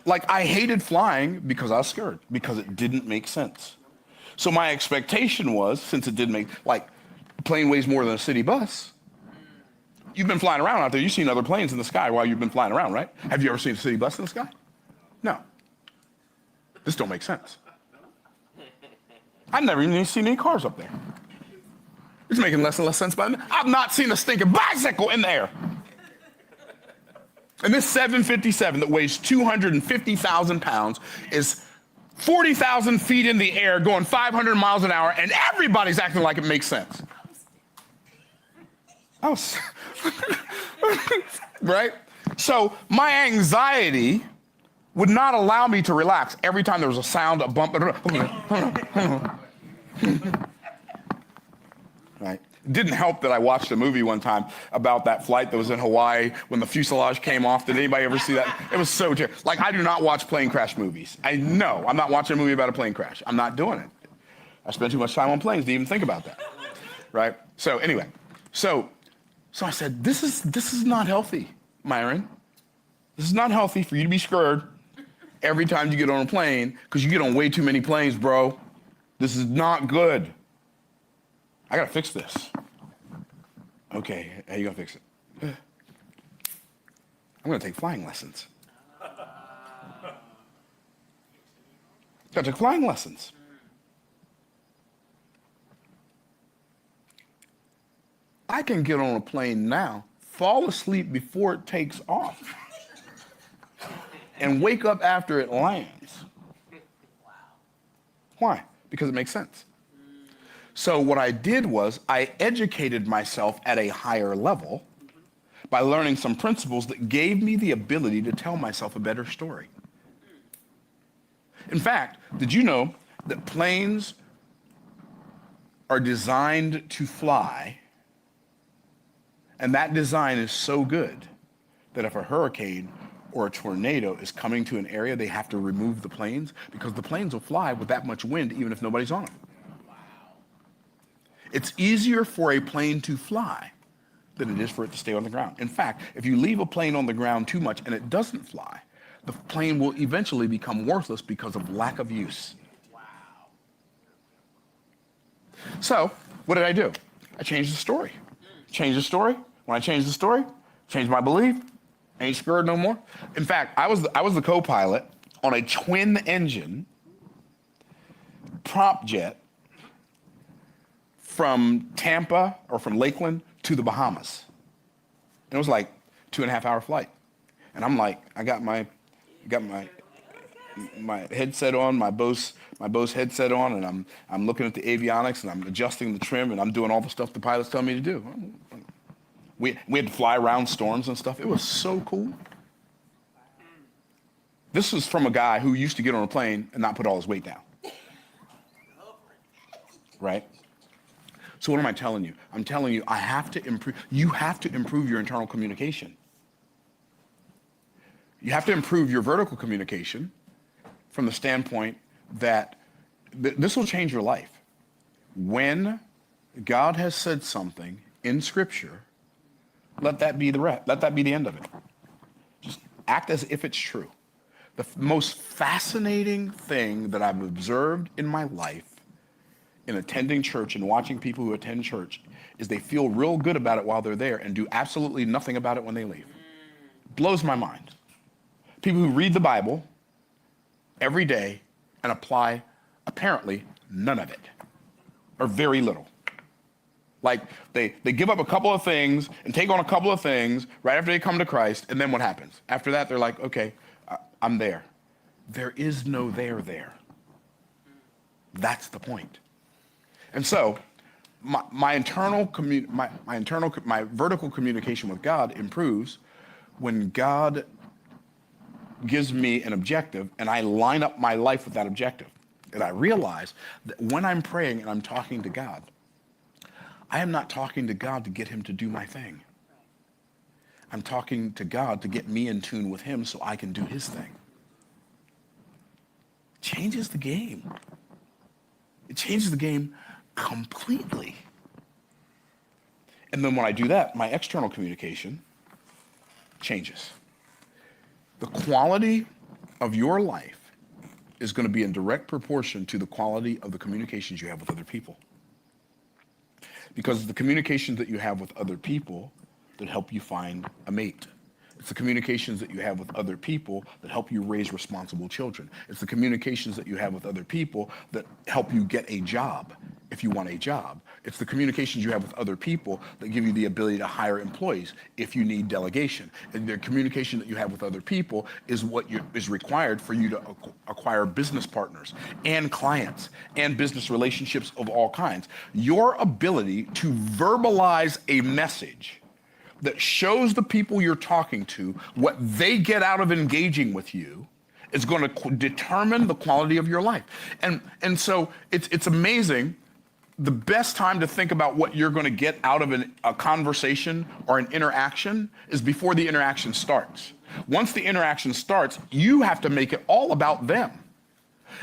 like I hated flying because I was scared, because it didn't make sense. So my expectation was, since it didn't make, like, a plane weighs more than a city bus. You've been flying around out there. You've seen other planes in the sky while you've been flying around, right? Have you ever seen a city bus in the sky? No. This don't make sense. I've never even seen any cars up there. It's making less and less sense by the minute. I've not seen a stinking bicycle in the air. And this 757 that weighs 250,000 pounds is 40,000 feet in the air going 500 miles an hour, and everybody's acting like it makes sense. Right? So my anxiety would not allow me to relax every time there was a sound, a bump. Right? It didn't help that I watched a movie one time about that flight that was in Hawaii when the fuselage came off. Did anybody ever see that? It was so terrible. Like, I do not watch plane crash movies. I know I'm not watching a movie about a plane crash. I'm not doing it. I spend too much time on planes to even think about that. Right? So anyway, so I said, this is not healthy, Myron. This is not healthy for you to be scared every time you get on a plane, because you get on way too many planes, bro. This is not good. I gotta fix this. Okay, how you gonna fix it? I'm gonna take flying lessons. Gotta take flying lessons. I can get on a plane now, fall asleep before it takes off, and wake up after it lands. Why? Because it makes sense. So what I did was I educated myself at a higher level by learning some principles that gave me the ability to tell myself a better story. In fact, did you know that planes are designed to fly, and that design is so good that if a hurricane or a tornado is coming to an area, they have to remove the planes, because the planes will fly with that much wind even if nobody's on them. It's easier for a plane to fly than it is for it to stay on the ground. In fact, if you leave a plane on the ground too much and it doesn't fly, the plane will eventually become worthless because of lack of use. So, what did I do? I changed the story. Changed the story. When I changed the story, changed my belief, ain't scared no more. In fact, I was the co-pilot on a twin-engine prop jet from Tampa or from Lakeland to the Bahamas. And it was like 2.5 hour flight. And I'm like, I got my headset on, my Bose headset on, and I'm looking at the avionics, and I'm adjusting the trim, and I'm doing all the stuff the pilots tell me to do. We had to fly around storms and stuff. It was so cool. This was from a guy who used to get on a plane and not put all his weight down. Right? So what am I telling you? I'm telling you, you have to improve your internal communication. You have to improve your vertical communication from the standpoint that this will change your life. When God has said something in Scripture, let that be the end of it. Just act as if it's true. The most fascinating thing that I've observed in my life in attending church and watching people who attend church is they feel real good about it while they're there and do absolutely nothing about it when they leave. Blows my mind. People who read the Bible every day and apply apparently none of it, or very little. Like they give up a couple of things and take on a couple of things right after they come to Christ, and then what happens? After that, they're like, okay, I'm there. There is no there. That's the point. And so my vertical communication with God improves when God gives me an objective and I line up my life with that objective. And I realize that when I'm praying and I'm talking to God, I am not talking to God to get him to do my thing. I'm talking to God to get me in tune with him so I can do his thing. It changes the game. It changes the game completely. And then when I do that, my external communication changes. The quality of your life is going to be in direct proportion to the quality of the communications you have with other people. Because it's the communications that you have with other people that help you find a mate. It's the communications that you have with other people that help you raise responsible children. It's the communications that you have with other people that help you get a job if you want a job. It's the communications you have with other people that give you the ability to hire employees if you need delegation. And the communication that you have with other people is what is required for you to acquire business partners and clients and business relationships of all kinds. Your ability to verbalize a message that shows the people you're talking to what they get out of engaging with you is going to determine the quality of your life. And so it's amazing. The best time to think about what you're going to get out of a conversation or an interaction is before the interaction starts. Once the interaction starts, you have to make it all about them.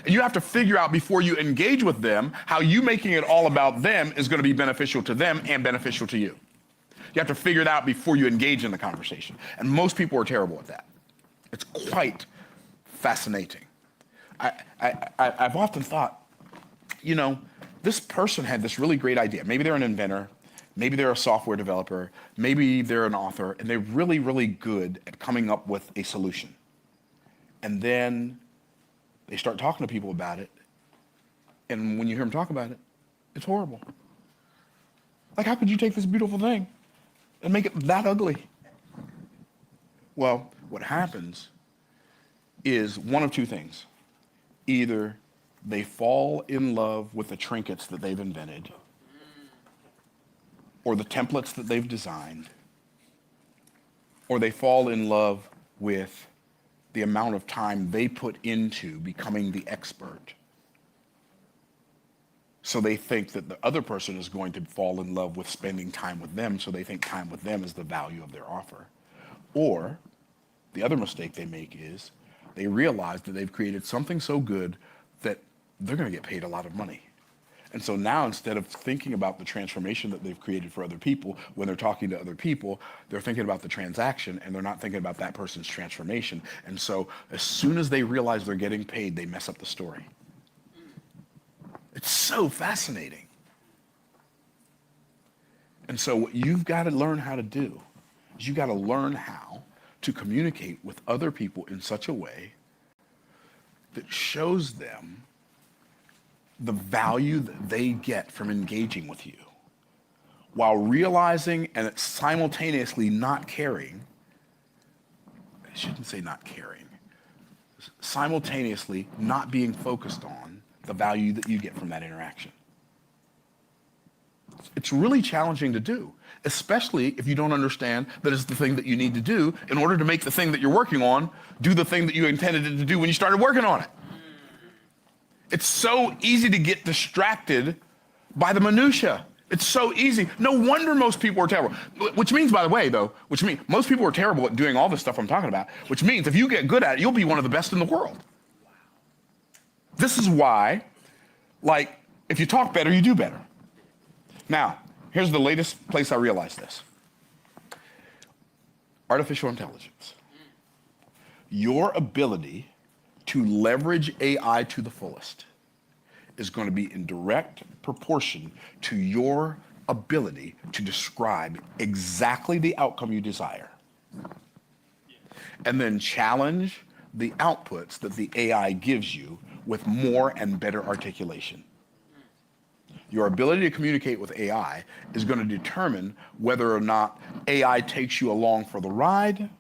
And you have to figure out before you engage with them how you making it all about them is going to be beneficial to them and beneficial to you. You have to figure it out before you engage in the conversation. And most people are terrible at that. It's quite fascinating. I've often thought, you know, this person had this really great idea. Maybe they're an inventor, maybe they're a software developer, maybe they're an author, and they're really, really good at coming up with a solution. And then they start talking to people about it, and when you hear them talk about it, it's horrible. Like, how could you take this beautiful thing and make it that ugly? Well, what happens is one of two things. Either they fall in love with the trinkets that they've invented or the templates that they've designed, or they fall in love with the amount of time they put into becoming the expert. So they think that the other person is going to fall in love with spending time with them, so they think time with them is the value of their offer. Or the other mistake they make is they realize that they've created something so good that they're going to get paid a lot of money. And so now, instead of thinking about the transformation that they've created for other people, when they're talking to other people, they're thinking about the transaction and they're not thinking about that person's transformation. And so as soon as they realize they're getting paid, they mess up the story. It's so fascinating. And so what you've got to learn how to do is you've got to learn how to communicate with other people in such a way that shows them the value that they get from engaging with you, while realizing and simultaneously not caring. I shouldn't say not caring. Simultaneously not being focused on the value that you get from that interaction. It's really challenging to do, especially if you don't understand that it's the thing that you need to do in order to make the thing that you're working on do the thing that you intended it to do when you started working on it. It's so easy to get distracted by the minutia. It's so easy. No wonder most people are terrible. Which means, by the way, though, most people are terrible at doing all this stuff I'm talking about, which means if you get good at it, you'll be one of the best in the world. This is why, like, if you talk better, you do better. Now, here's the latest place I realized this. Artificial intelligence. Your ability to leverage AI to the fullest is going to be in direct proportion to your ability to describe exactly the outcome you desire. And then challenge the outputs that the AI gives you with more and better articulation. Your ability to communicate with AI is going to determine whether or not AI takes you along for the ride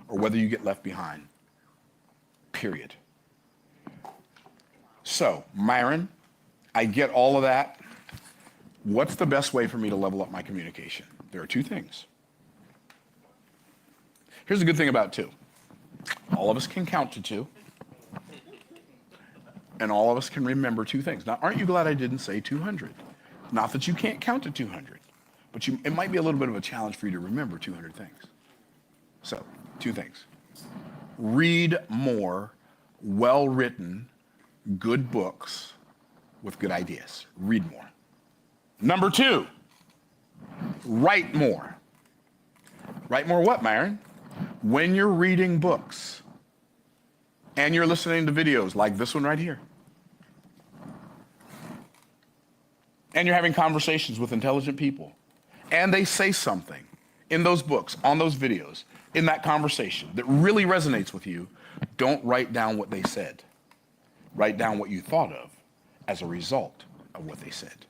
or whether you get left behind. Period. So, Myron, I get all of that. What's the best way for me to level up my communication? There are two things. Here's the good thing about two. All of us can count to two. And all of us can remember two things. Now, aren't you glad I didn't say 200? Not that you can't count to 200, but it might be a little bit of a challenge for you to remember 200 things. So, two things. Read more well-written, good books with good ideas. Read more. Number two, write more. Write more what, Myron? when you're reading books and you're listening to videos like this one right here, and you're having conversations with intelligent people, and they say something in those books, on those videos, in that conversation that really resonates with you, don't write down what they said. Write down what you thought of as a result of what they said.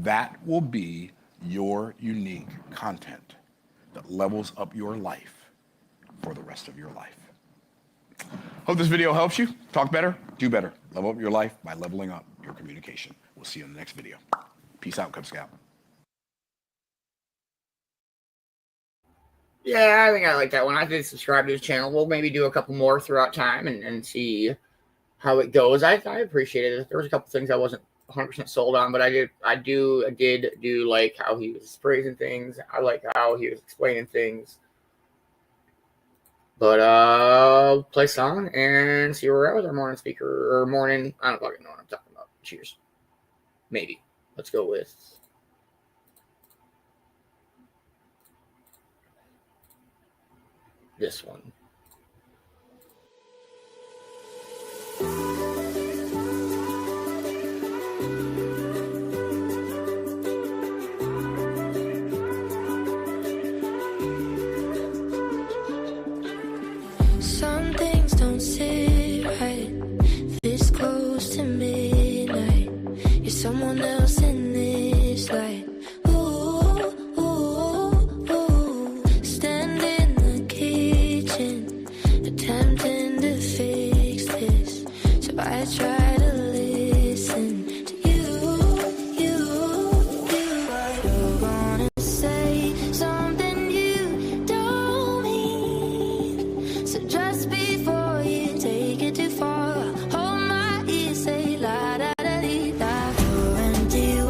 That will be your unique content that levels up your life for the rest of your life. Hope this video helps you. Talk better, do better. Level up your life by leveling up your communication. We'll see you in the next video. Peace out, Cub Scout. Yeah, I think I like that one. I did subscribe to his channel. We'll maybe do a couple more throughout time and see how it goes. I appreciated it. There was a couple things I wasn't 100% sold on, but I did do like how he was praising things. I like how he was explaining things. But I'll play song and see where we're at with our morning speaker or morning. I don't fucking know what I'm talking about. Cheers. Maybe. Let's go with this one. Some things don't sit right this close to midnight. You're someone else in this light. Ooh, ooh, ooh. Stand in the kitchen, attempting to fix this. So I try to listen to you. But you're gonna say something you don't mean. So just before you take it too far, hold my ear, say la da da dee da. You're empty.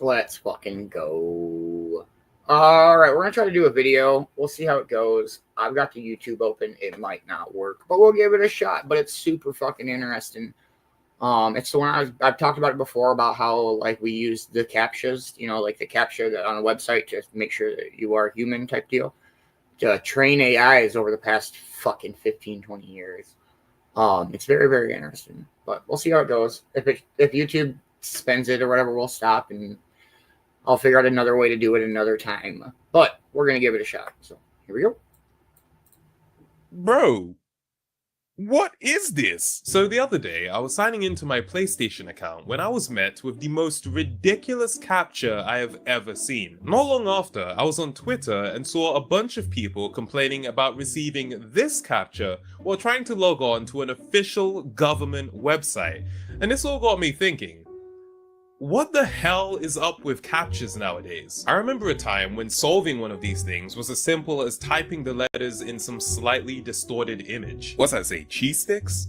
Let's fucking go. All right, we're gonna try to do a video. We'll see how it goes. I've got the YouTube open. It might not work, but we'll give it a shot. But it's super fucking interesting. It's the one I've talked about it before, about how like we use the CAPTCHAs, you know, like the CAPTCHA that on a website to make sure that you are human type deal, to train AIs over the past fucking 15, 20 years. It's very, very interesting. But we'll see how it goes. If YouTube spends it or whatever, we'll stop and I'll figure out another way to do it another time. But we're gonna give it a shot. So here we go. Bro, what is this? So the other day, I was signing into my PlayStation account when I was met with the most ridiculous captcha I have ever seen. Not long after, I was on Twitter and saw a bunch of people complaining about receiving this captcha while trying to log on to an official government website. And this all got me thinking, what the hell is up with captchas nowadays? I remember a time when solving one of these things was as simple as typing the letters in some slightly distorted image. What's that say, cheese sticks?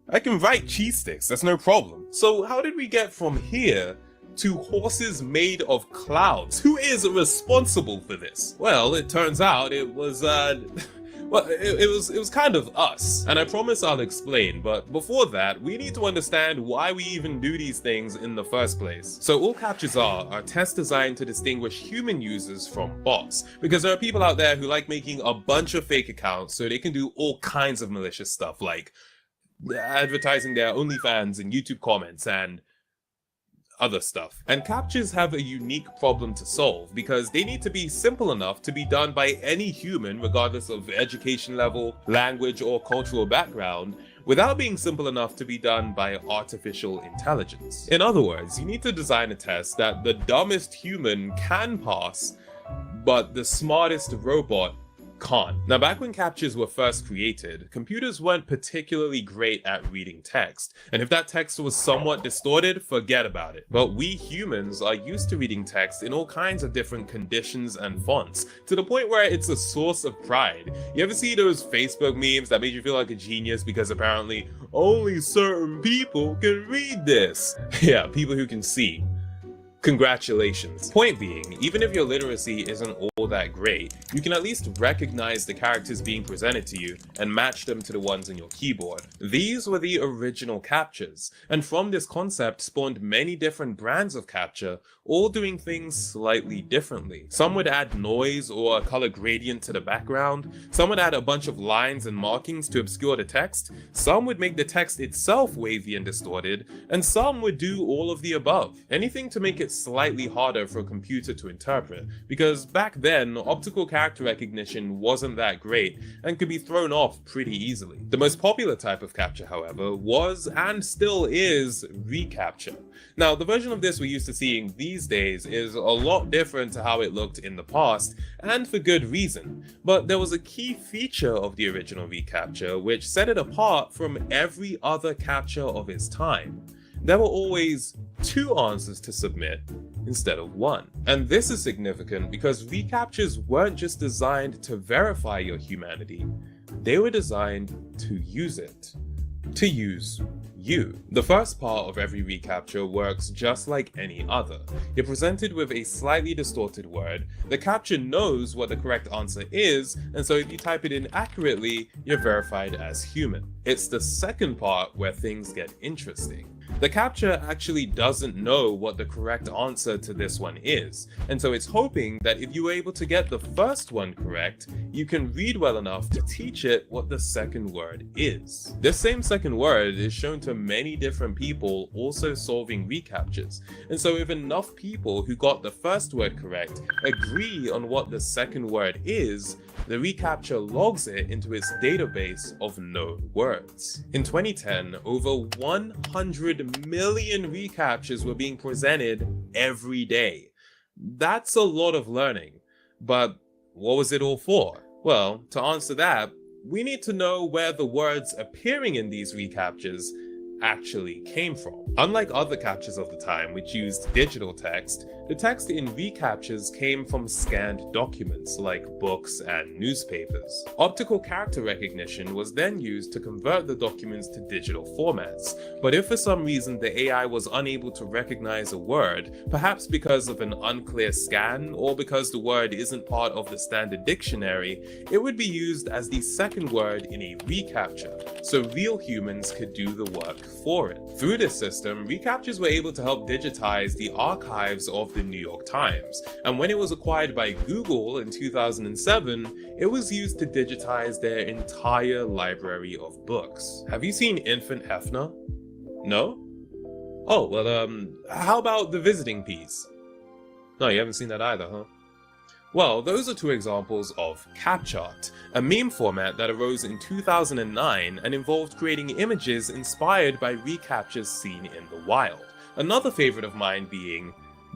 I can write cheese sticks, that's no problem. So how did we get from here to horses made of clouds? Who is responsible for this? Well, it turns out it was, well, it was kind of us, and I promise I'll explain, but before that, we need to understand why we even do these things in the first place. So all captchas are tests designed to distinguish human users from bots, because there are people out there who like making a bunch of fake accounts so they can do all kinds of malicious stuff, like advertising their OnlyFans and YouTube comments and other stuff. And captchas have a unique problem to solve because they need to be simple enough to be done by any human, regardless of education level, language, or cultural background, without being simple enough to be done by artificial intelligence. In other words, you need to design a test that the dumbest human can pass, but the smartest robot can't. Now, back when captchas were first created, computers weren't particularly great at reading text, and if that text was somewhat distorted, forget about it. But we humans are used to reading text in all kinds of different conditions and fonts, to the point where it's a source of pride. You ever see those Facebook memes that made you feel like a genius because apparently only certain people can read this? Yeah, people who can see. Congratulations. Point being, even if your literacy isn't all that great, you can at least recognize the characters being presented to you and match them to the ones on your keyboard. These were the original captchas, and from this concept spawned many different brands of captcha, all doing things slightly differently. Some would add noise or a color gradient to the background, some would add a bunch of lines and markings to obscure the text, some would make the text itself wavy and distorted, and some would do all of the above. Anything to make it slightly harder for a computer to interpret, because back then, optical character recognition wasn't that great and could be thrown off pretty easily. The most popular type of captcha, however, was and still is reCAPTCHA. Now, the version of this we're used to seeing these days is a lot different to how it looked in the past, and for good reason. But there was a key feature of the original reCAPTCHA which set it apart from every other captcha of its time. There were always two answers to submit instead of one. And this is significant because reCAPTCHAs weren't just designed to verify your humanity, they were designed to use it. To use you. The first part of every reCAPTCHA works just like any other. You're presented with a slightly distorted word, the captcha knows what the correct answer is, and so if you type it in accurately, you're verified as human. It's the second part where things get interesting. The captcha actually doesn't know what the correct answer to this one is, and so it's hoping that if you were able to get the first one correct, you can read well enough to teach it what the second word is. This same second word is shown to many different people also solving reCAPTCHAs, and so if enough people who got the first word correct agree on what the second word is, the reCAPTCHA logs it into its database of known words. In 2010, over 100 million reCAPTCHAs were being presented every day. That's a lot of learning, but what was it all for? Well, to answer that, we need to know where the words appearing in these reCAPTCHAs actually came from. Unlike other captchas of the time, which used digital text, the text in reCAPTCHAs came from scanned documents like books and newspapers. Optical character recognition was then used to convert the documents to digital formats, but if for some reason the AI was unable to recognize a word, perhaps because of an unclear scan or because the word isn't part of the standard dictionary, it would be used as the second word in a reCAPTCHA, so real humans could do the work for it. Through this system, reCAPTCHAs were able to help digitize the archives of the New York Times, and when it was acquired by Google in 2007, it was used to digitize their entire library of books. Have you seen Infant Hefner? No? Oh, well, how about The Visiting Piece? No, you haven't seen that either, huh? Well, those are two examples of CapChart, a meme format that arose in 2009 and involved creating images inspired by reCAPTCHAs seen in the wild. Another favorite of mine being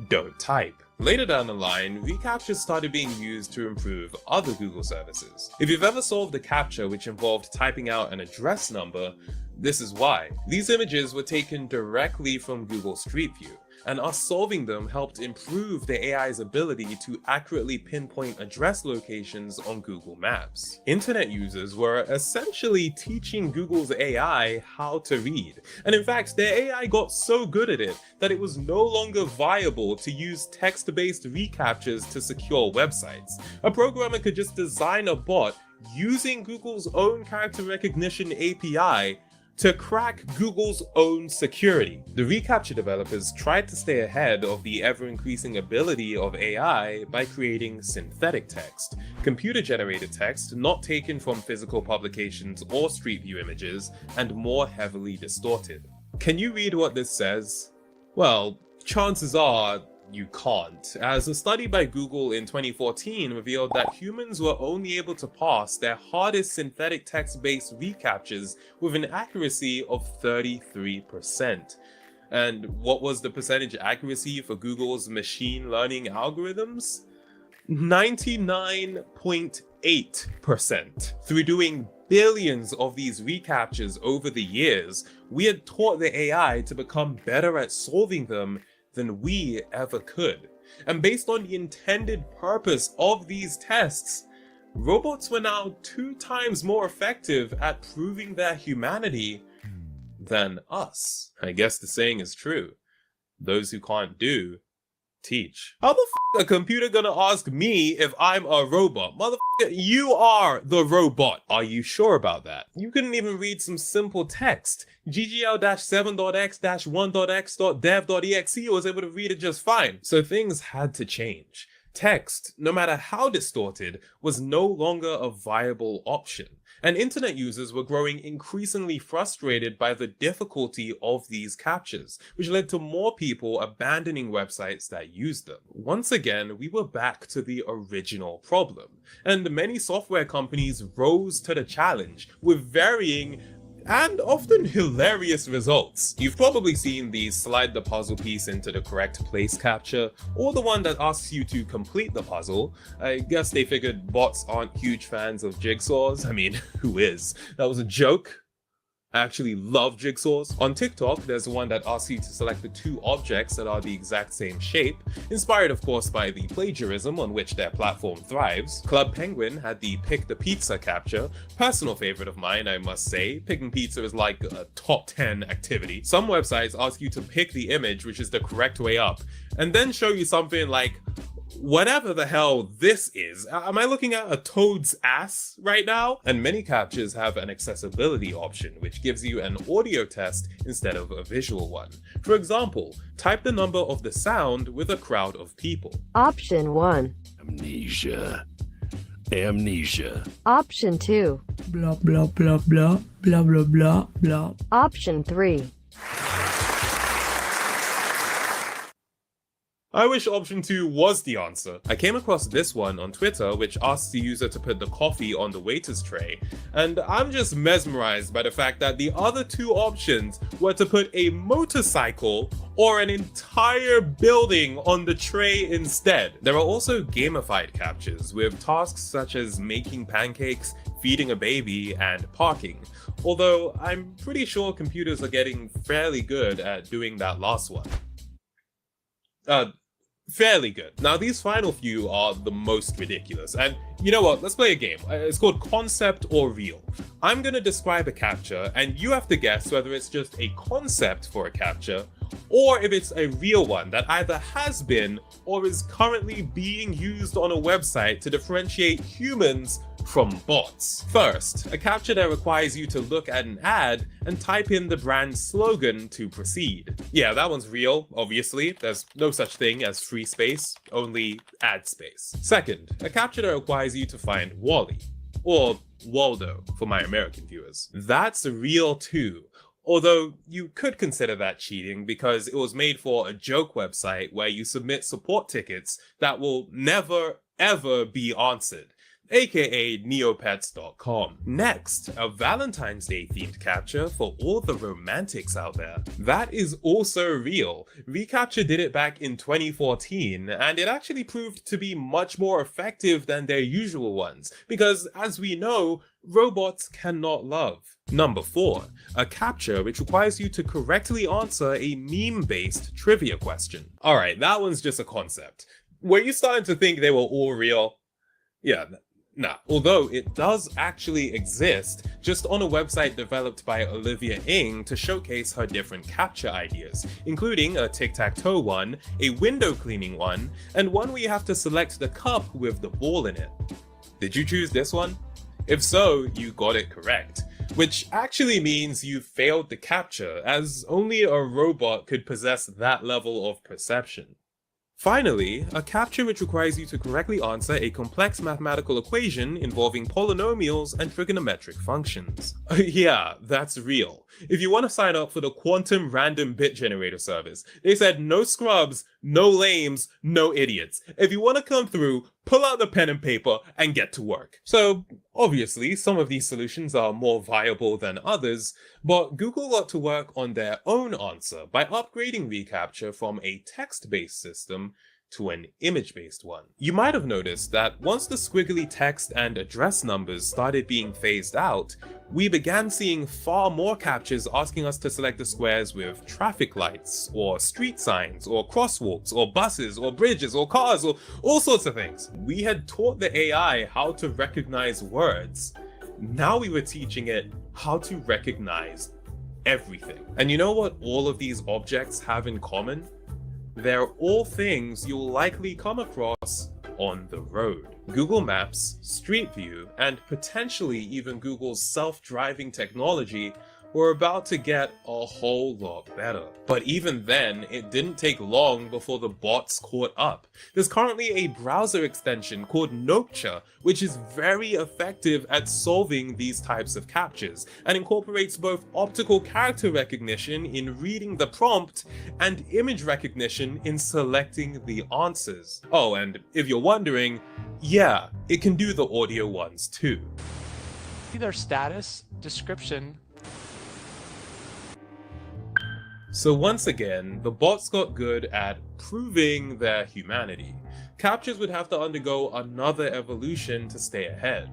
Don't Type. Later down the line, reCAPTCHAs started being used to improve other Google services. If you've ever solved a CAPTCHA which involved typing out an address number, this is why. These images were taken directly from Google Street View, and us solving them helped improve the AI's ability to accurately pinpoint address locations on Google Maps. Internet users were essentially teaching Google's AI how to read, and in fact, their AI got so good at it that it was no longer viable to use text-based reCAPTCHAs to secure websites. A programmer could just design a bot using Google's own character recognition API to crack Google's own security. The reCAPTCHA developers tried to stay ahead of the ever-increasing ability of AI by creating synthetic text, computer-generated text not taken from physical publications or Street View images, and more heavily distorted. Can you read what this says? Well, chances are you can't, as a study by Google in 2014 revealed that humans were only able to pass their hardest synthetic text-based reCAPTCHAs with an accuracy of 33%. And what was the percentage accuracy for Google's machine learning algorithms? 99.8%. Through doing billions of these reCAPTCHAs over the years, we had taught the AI to become better at solving them than we ever could. And based on the intended purpose of these tests, robots were now 2 times more effective at proving their humanity than us. I guess the saying is true. Those who can't do, teach. How the f*** a computer gonna ask me if I'm a robot? Motherfucker, you are the robot. Are you sure about that? You couldn't even read some simple text. ggl-7.x-1.x.dev.exe was able to read it just fine. So things had to change. Text, no matter how distorted, was no longer a viable option. And internet users were growing increasingly frustrated by the difficulty of these CAPTCHAs, which led to more people abandoning websites that used them. Once again, we were back to the original problem, and many software companies rose to the challenge with varying and often hilarious results. You've probably seen the slide the puzzle piece into the correct place CAPTCHA, or the one that asks you to complete the puzzle. I guess they figured bots aren't huge fans of jigsaws. I mean, who is? That was a joke. I actually love jigsaws. On TikTok, there's one that asks you to select the 2 objects that are the exact same shape, inspired of course by the plagiarism on which their platform thrives. Club Penguin had the Pick the Pizza CAPTCHA, personal favorite of mine I must say. Picking pizza is like a top 10 activity. Some websites ask you to pick the image which is the correct way up, and then show you something like whatever the hell this is. Am I looking at a toad's ass right now? And many CAPTCHAs have an accessibility option, which gives you an audio test instead of a visual one. For example, type the number of the sound with a crowd of people. Option 1. Amnesia. Amnesia. Option 2. Blah, blah, blah, blah, blah, blah, blah, blah. Option 3. I wish option 2 was the answer. I came across this one on Twitter which asks the user to put the coffee on the waiter's tray, and I'm just mesmerized by the fact that the other 2 options were to put a motorcycle or an entire building on the tray instead. There are also gamified CAPTCHAs with tasks such as making pancakes, feeding a baby, and parking. Although I'm pretty sure computers are getting fairly good at doing that last one. Fairly good. Now, these final few are the most ridiculous, and you know what? Let's play a game. It's called Concept or Real. I'm gonna describe a captcha, and you have to guess whether it's just a concept for a captcha, or if it's a real one that either has been or is currently being used on a website to differentiate humans from bots. First, a captcha that requires you to look at an ad and type in the brand's slogan to proceed. Yeah, that one's real, obviously. There's no such thing as free space, only ad space. Second, a captcha that requires you to find Wally, or Waldo for my American viewers. That's real too. Although you could consider that cheating because it was made for a joke website where you submit support tickets that will never ever be answered, aka neopets.com. Next, a Valentine's Day themed captcha for all the romantics out there. That is also real. Recaptcha did it back in 2014, and it actually proved to be much more effective than their usual ones, because as we know, robots cannot love. Number 4, a captcha which requires you to correctly answer a meme-based trivia question. Alright, that one's just a concept. Were you starting to think they were all real? Yeah, nah. Although it does actually exist, just on a website developed by Olivia Ng to showcase her different captcha ideas, including a tic-tac-toe one, a window cleaning one, and one where you have to select the cup with the ball in it. Did you choose this one? If so, you got it correct. Which actually means you failed the captcha, as only a robot could possess that level of perception. Finally, a captcha which requires you to correctly answer a complex mathematical equation involving polynomials and trigonometric functions. Yeah, that's real. If you want to sign up for the Quantum Random Bit Generator service, they said no scrubs, no lames, no idiots. If you want to come through, pull out the pen and paper and get to work. So, obviously, some of these solutions are more viable than others, but Google got to work on their own answer by upgrading reCAPTCHA from a text-based system to an image-based one. You might have noticed that once the squiggly text and address numbers started being phased out, we began seeing far more captchas asking us to select the squares with traffic lights, or street signs, or crosswalks, or buses, or bridges, or cars, or all sorts of things. We had taught the AI how to recognize words. Now we were teaching it how to recognize everything. And you know what all of these objects have in common? They're all things you'll likely come across on the road. Google Maps, Street View, and potentially even Google's self-driving technology were about to get a whole lot better. But even then, it didn't take long before the bots caught up. There's currently a browser extension called Nopcha, which is very effective at solving these types of captchas, and incorporates both optical character recognition in reading the prompt and image recognition in selecting the answers. Oh, and if you're wondering, yeah, it can do the audio ones too. See their status, description. So once again, the bots got good at proving their humanity. Captchas would have to undergo another evolution to stay ahead.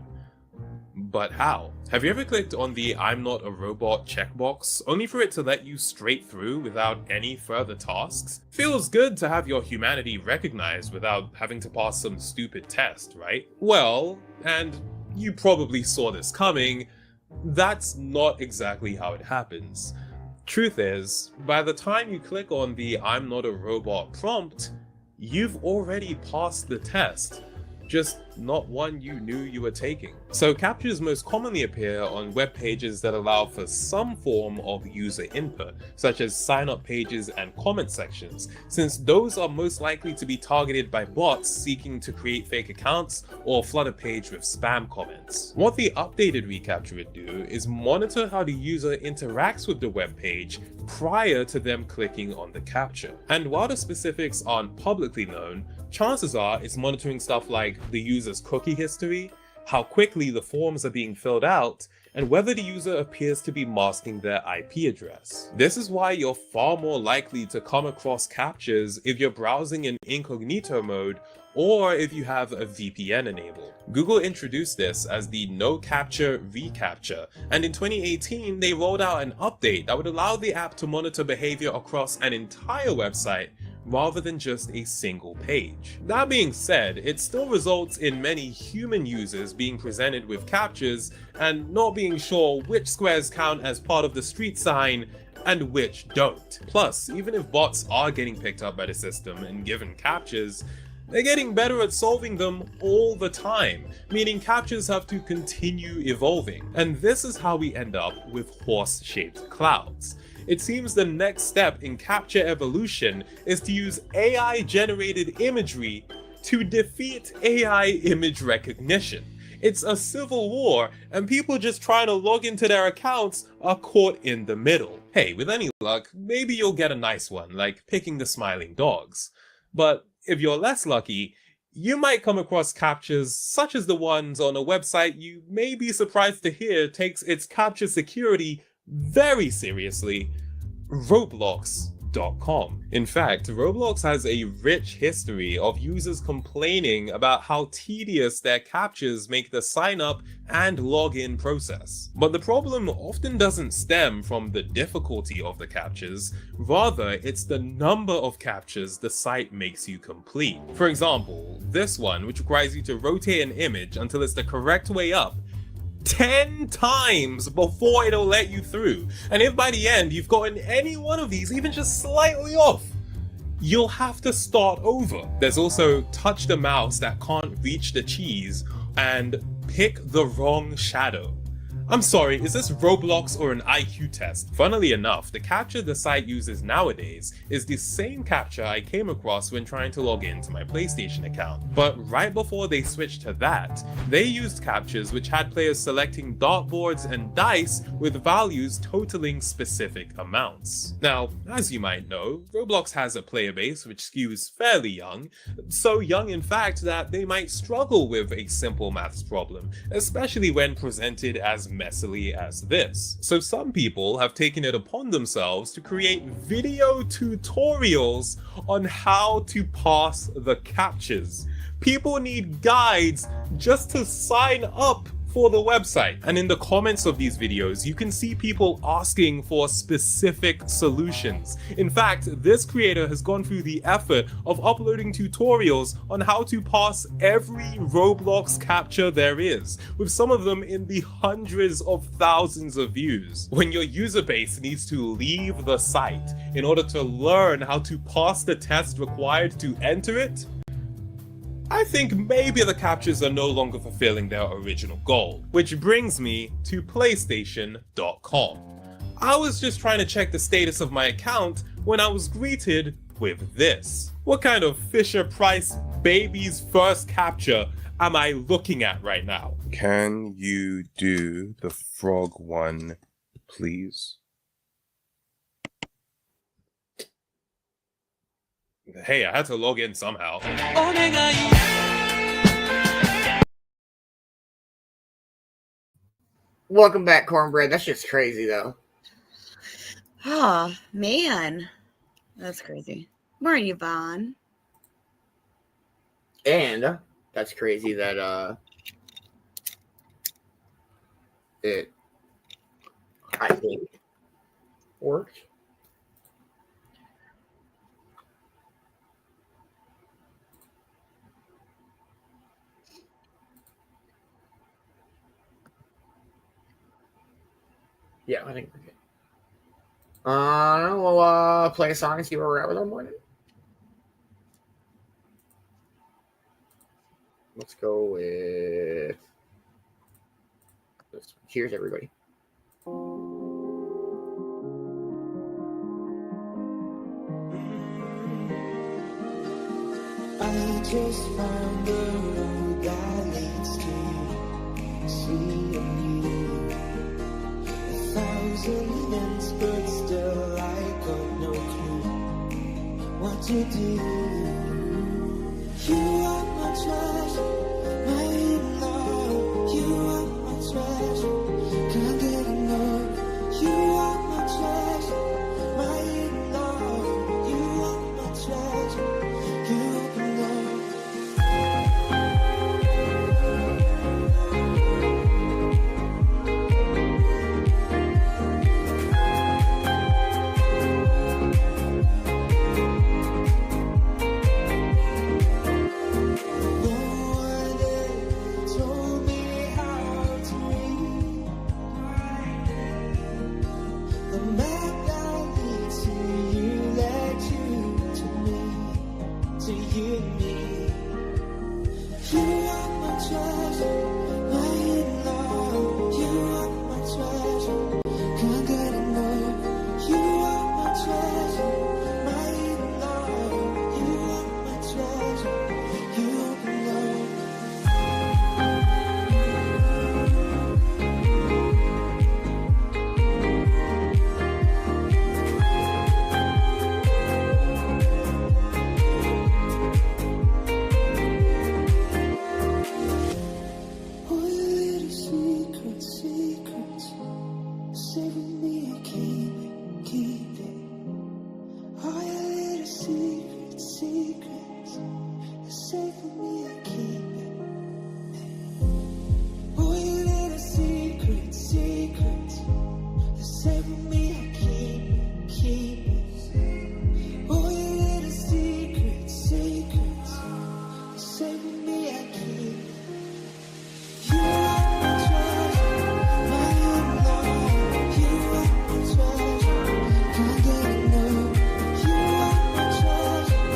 But how? Have you ever clicked on the "I'm not a robot" checkbox, only for it to let you straight through without any further tasks? Feels good to have your humanity recognized without having to pass some stupid test, right? Well, and you probably saw this coming, that's not exactly how it happens. Truth is, by the time you click on the "I'm not a robot" prompt, you've already passed the test, just not one you knew you were taking. So captchas most commonly appear on web pages that allow for some form of user input, such as sign-up pages and comment sections, since those are most likely to be targeted by bots seeking to create fake accounts or flood a page with spam comments. What the updated reCAPTCHA would do is monitor how the user interacts with the web page prior to them clicking on the captcha. And while the specifics aren't publicly known, chances are it's monitoring stuff like the user's cookie history, how quickly the forms are being filled out, and whether the user appears to be masking their IP address. This is why you're far more likely to come across captchas if you're browsing in incognito mode or if you have a VPN enabled. Google introduced this as the No Captcha Recaptcha, and in 2018 they rolled out an update that would allow the app to monitor behavior across an entire website rather than just a single page. That being said, it still results in many human users being presented with captchas and not being sure which squares count as part of the street sign and which don't. Plus, even if bots are getting picked up by the system and given captchas, they're getting better at solving them all the time, meaning captchas have to continue evolving. And this is how we end up with horse-shaped clouds. It seems the next step in captcha evolution is to use AI-generated imagery to defeat AI image recognition. It's a civil war, and people just trying to log into their accounts are caught in the middle. Hey, with any luck, maybe you'll get a nice one, like picking the smiling dogs. But if you're less lucky, you might come across captchas such as the ones on a website you may be surprised to hear takes its captcha security very seriously, Roblox.com. In fact, Roblox has a rich history of users complaining about how tedious their captchas make the sign up and login process. But the problem often doesn't stem from the difficulty of the captchas, rather it's the number of captchas the site makes you complete. For example, this one, which requires you to rotate an image until it's the correct way up 10 times before it'll let you through. And if by the end you've gotten any one of these even just slightly off, you'll have to start over. There's also touch the mouse that can't reach the cheese and pick the wrong shadow. I'm sorry, is this Roblox or an IQ test? Funnily enough, the captcha the site uses nowadays is the same captcha I came across when trying to log into my PlayStation account. But right before they switched to that, they used captchas which had players selecting dartboards and dice with values totaling specific amounts. Now, as you might know, Roblox has a player base which skews fairly young, so young in fact that they might struggle with a simple maths problem, especially when presented as messily as this. So some people have taken it upon themselves to create video tutorials on how to pass the captchas. People need guides just to sign up for the website. And in the comments of these videos, you can see people asking for specific solutions. In fact, this creator has gone through the effort of uploading tutorials on how to pass every Roblox captcha there is, with some of them in the hundreds of thousands of views. When your user base needs to leave the site in order to learn how to pass the test required to enter it, I think maybe the captchas are no longer fulfilling their original goal. Which brings me to PlayStation.com. I was just trying to check the status of my account when I was greeted with this. What kind of Fisher-Price baby's first captcha am I looking at right now? Can you do the frog one, please? Hey, I had to log in somehow. Welcome back, Cornbread. That's just crazy, though. Oh, man. That's crazy. Morning, Yvonne. And that's crazy that it, I think, worked. Yeah, I think we're good. We'll play a song and see where we're at with our morning. Let's go with this. Cheers, everybody. I just found the road that leads to see you. 1,000 events, but still I got no clue what to do. You are my treasure, my love. You are my treasure. me, keep it. All your little secrets, they're safe for me, I keep it. All your little secrets, they're safe for me, I keep it. All your little secrets, they're safe for me, I keep it. You are my treasure, my hidden love. You are my treasure, can't get enough. You are my treasure,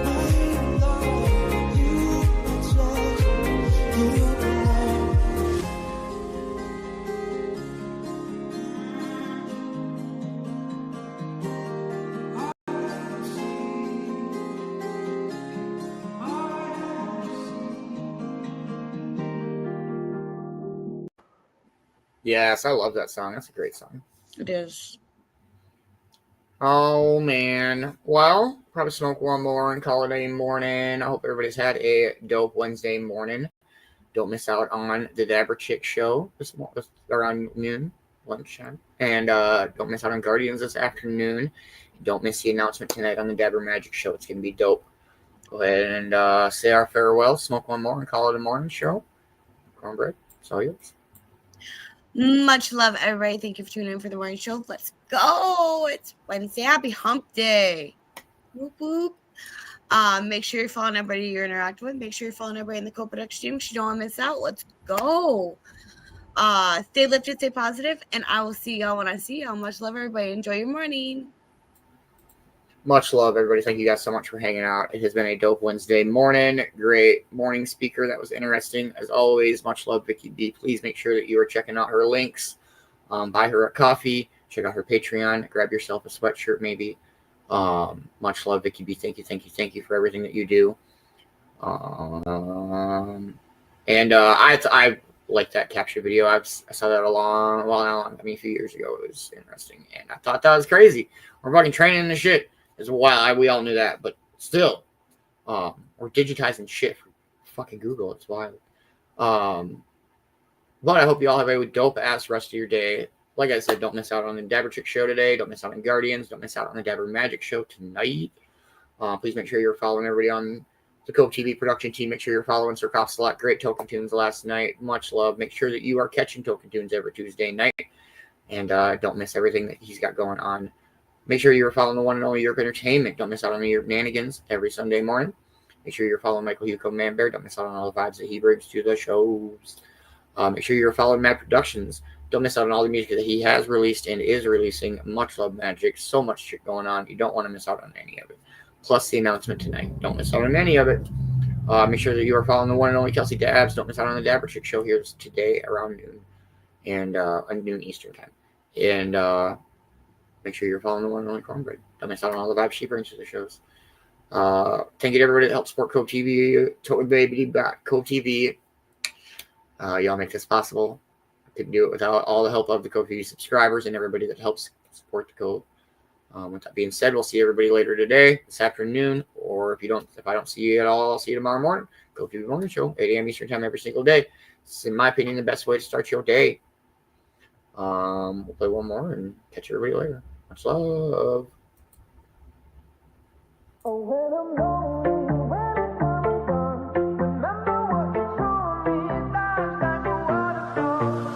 my hidden love. You are my treasure, you are my love. Yes, I love that song. That's a great song. It is. Oh, man. Well, probably smoke one more and call it a morning. I hope everybody's had a dope Wednesday morning. Don't miss out on the Dabber Chick show this around noon, lunchtime. And don't miss out on Guardians this afternoon. Don't miss the announcement tonight on the Dabber Magic show. It's going to be dope. Go ahead and say our farewell, smoke one more, and call it a morning show. Cornbread, it's all yours. Much love, everybody. Thank you for tuning in for the morning show. Let's go. It's Wednesday. Happy hump day. Whoop, whoop. Make sure you're following everybody you're interacting with. Make sure you're following everybody in the Cove Production team because you don't want to miss out. Let's go. Stay lifted, stay positive, and I will see y'all when I see y'all. Much love, everybody. Enjoy your morning. Much love, everybody. Thank you guys so much for hanging out. It has been a dope Wednesday morning. Great morning speaker. That was interesting. As always, much love, Vicki B. Please make sure that you are checking out her links. Buy her a coffee. Check out her Patreon. Grab yourself a sweatshirt, maybe. Much love, Vicki B. Thank you for everything that you do. I like that capture video. I saw that a few years ago. It was interesting, and I thought that was crazy. We're fucking training the shit. As well, we all knew that, but still, we're digitizing shit for fucking Google. It's wild. But I hope you all have a dope ass rest of your day. Like I said, don't miss out on the Dabber Chick show today. Don't miss out on Guardians. Don't miss out on the Dabber Magic show tonight. Please make sure you're following everybody on the Cove-TV production team. Make sure you're following Sir Cough a lot. Great token tunes last night. Much love. Make sure that you are catching token tunes every Tuesday night, and don't miss everything that he's got going on. Make sure you're following the one and only Europe Entertainment. Don't miss out on the Europe Nanigans every Sunday morning. Make sure you're following Michael Hugo Manbear. Don't miss out on all the vibes that he brings to the shows. Make sure you're following Mad Productions. Don't miss out on all the music that he has released and is releasing. Much love, Magic. So much shit going on. You don't want to miss out on any of it. Plus the announcement tonight. Don't miss out on any of it. Make sure that you are following the one and only Kelsey Dabbs. Don't miss out on the Dabber Chick show here today around noon. And noon Eastern time. And make sure you're following the one and only Cornbread. Don't miss out on all the vibes she brings to the shows. Thank you to everybody that helped support Cove-TV. Cove-TV. Y'all make this possible. I couldn't do it without all the help of the Cove-TV subscribers and everybody that helps support the Cove. With that being said, we'll see everybody later today, this afternoon, or if I don't see you at all, I'll see you tomorrow morning. Cove-TV Morning Show, 8 a.m. Eastern Time every single day. It's, in my opinion, the best way to start your day. We'll play one more and catch everybody later. Much love.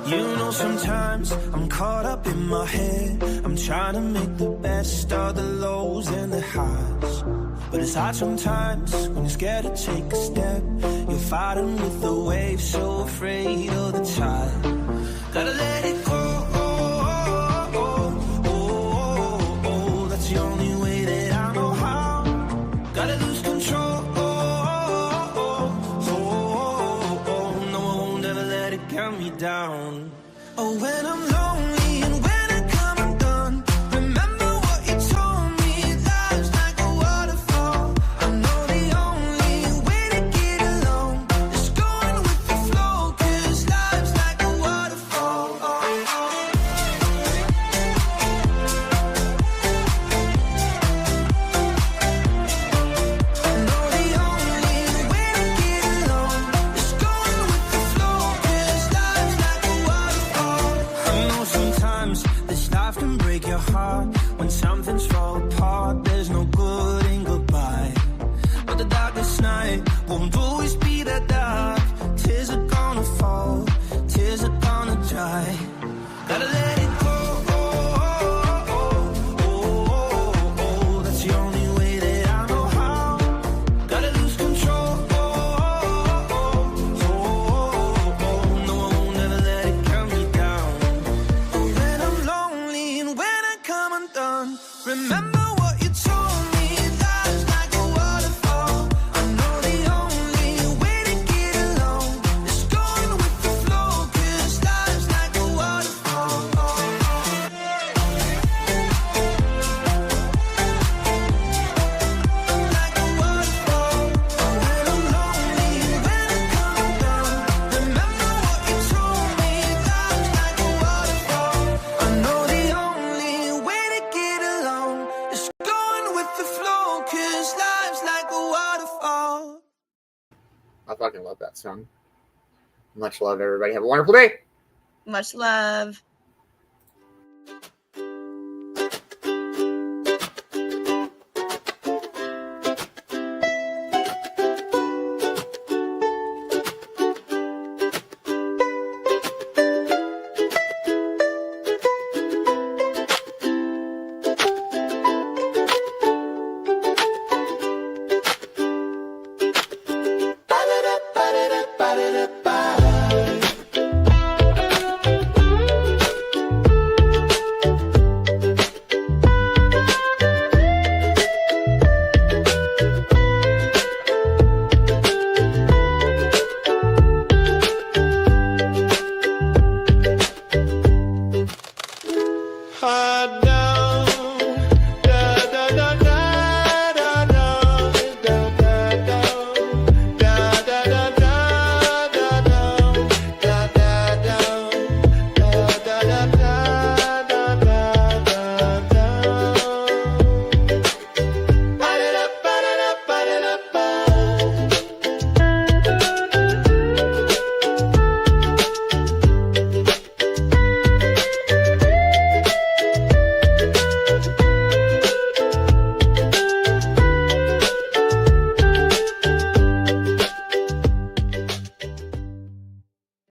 You know, sometimes I'm caught up in my head. I'm trying to make the best of the lows and the highs. But it's hard sometimes when you're scared to take a step. You're fighting with the waves, so afraid of the tide. Gotta let it go. That's the only way that I know how. Gotta lose control. No, I won't ever let it count me down. Oh, when I'm lonely and when I come undone, remember what you told me. Life's like a waterfall. I know the only way to get along is going with the flow, 'cause life's like a waterfall. I know the only way to get along is going with the flow, 'cause life's like a waterfall. I know break your heart when something's fall apart. There's no good in goodbye, but the darkest night won't always be that dark. Tears are gonna fall, tears are gonna dry. Gotta let it go. That's the only way that I know how. Gotta lose control. No, I won't ever let it calm me down. When I'm lonely and when I come undone, remember what you told me. Life's like a waterfall. I know the only way to get along is going with the flow, 'cause life's like a waterfall. Like a waterfall. When I'm lonely, when I come undone, remember what you told me. Life's like a waterfall. I know the only way to get along is going with the flow, 'cause life's like a waterfall. I fucking love that song. Much love, everybody. Have a wonderful day. Much love.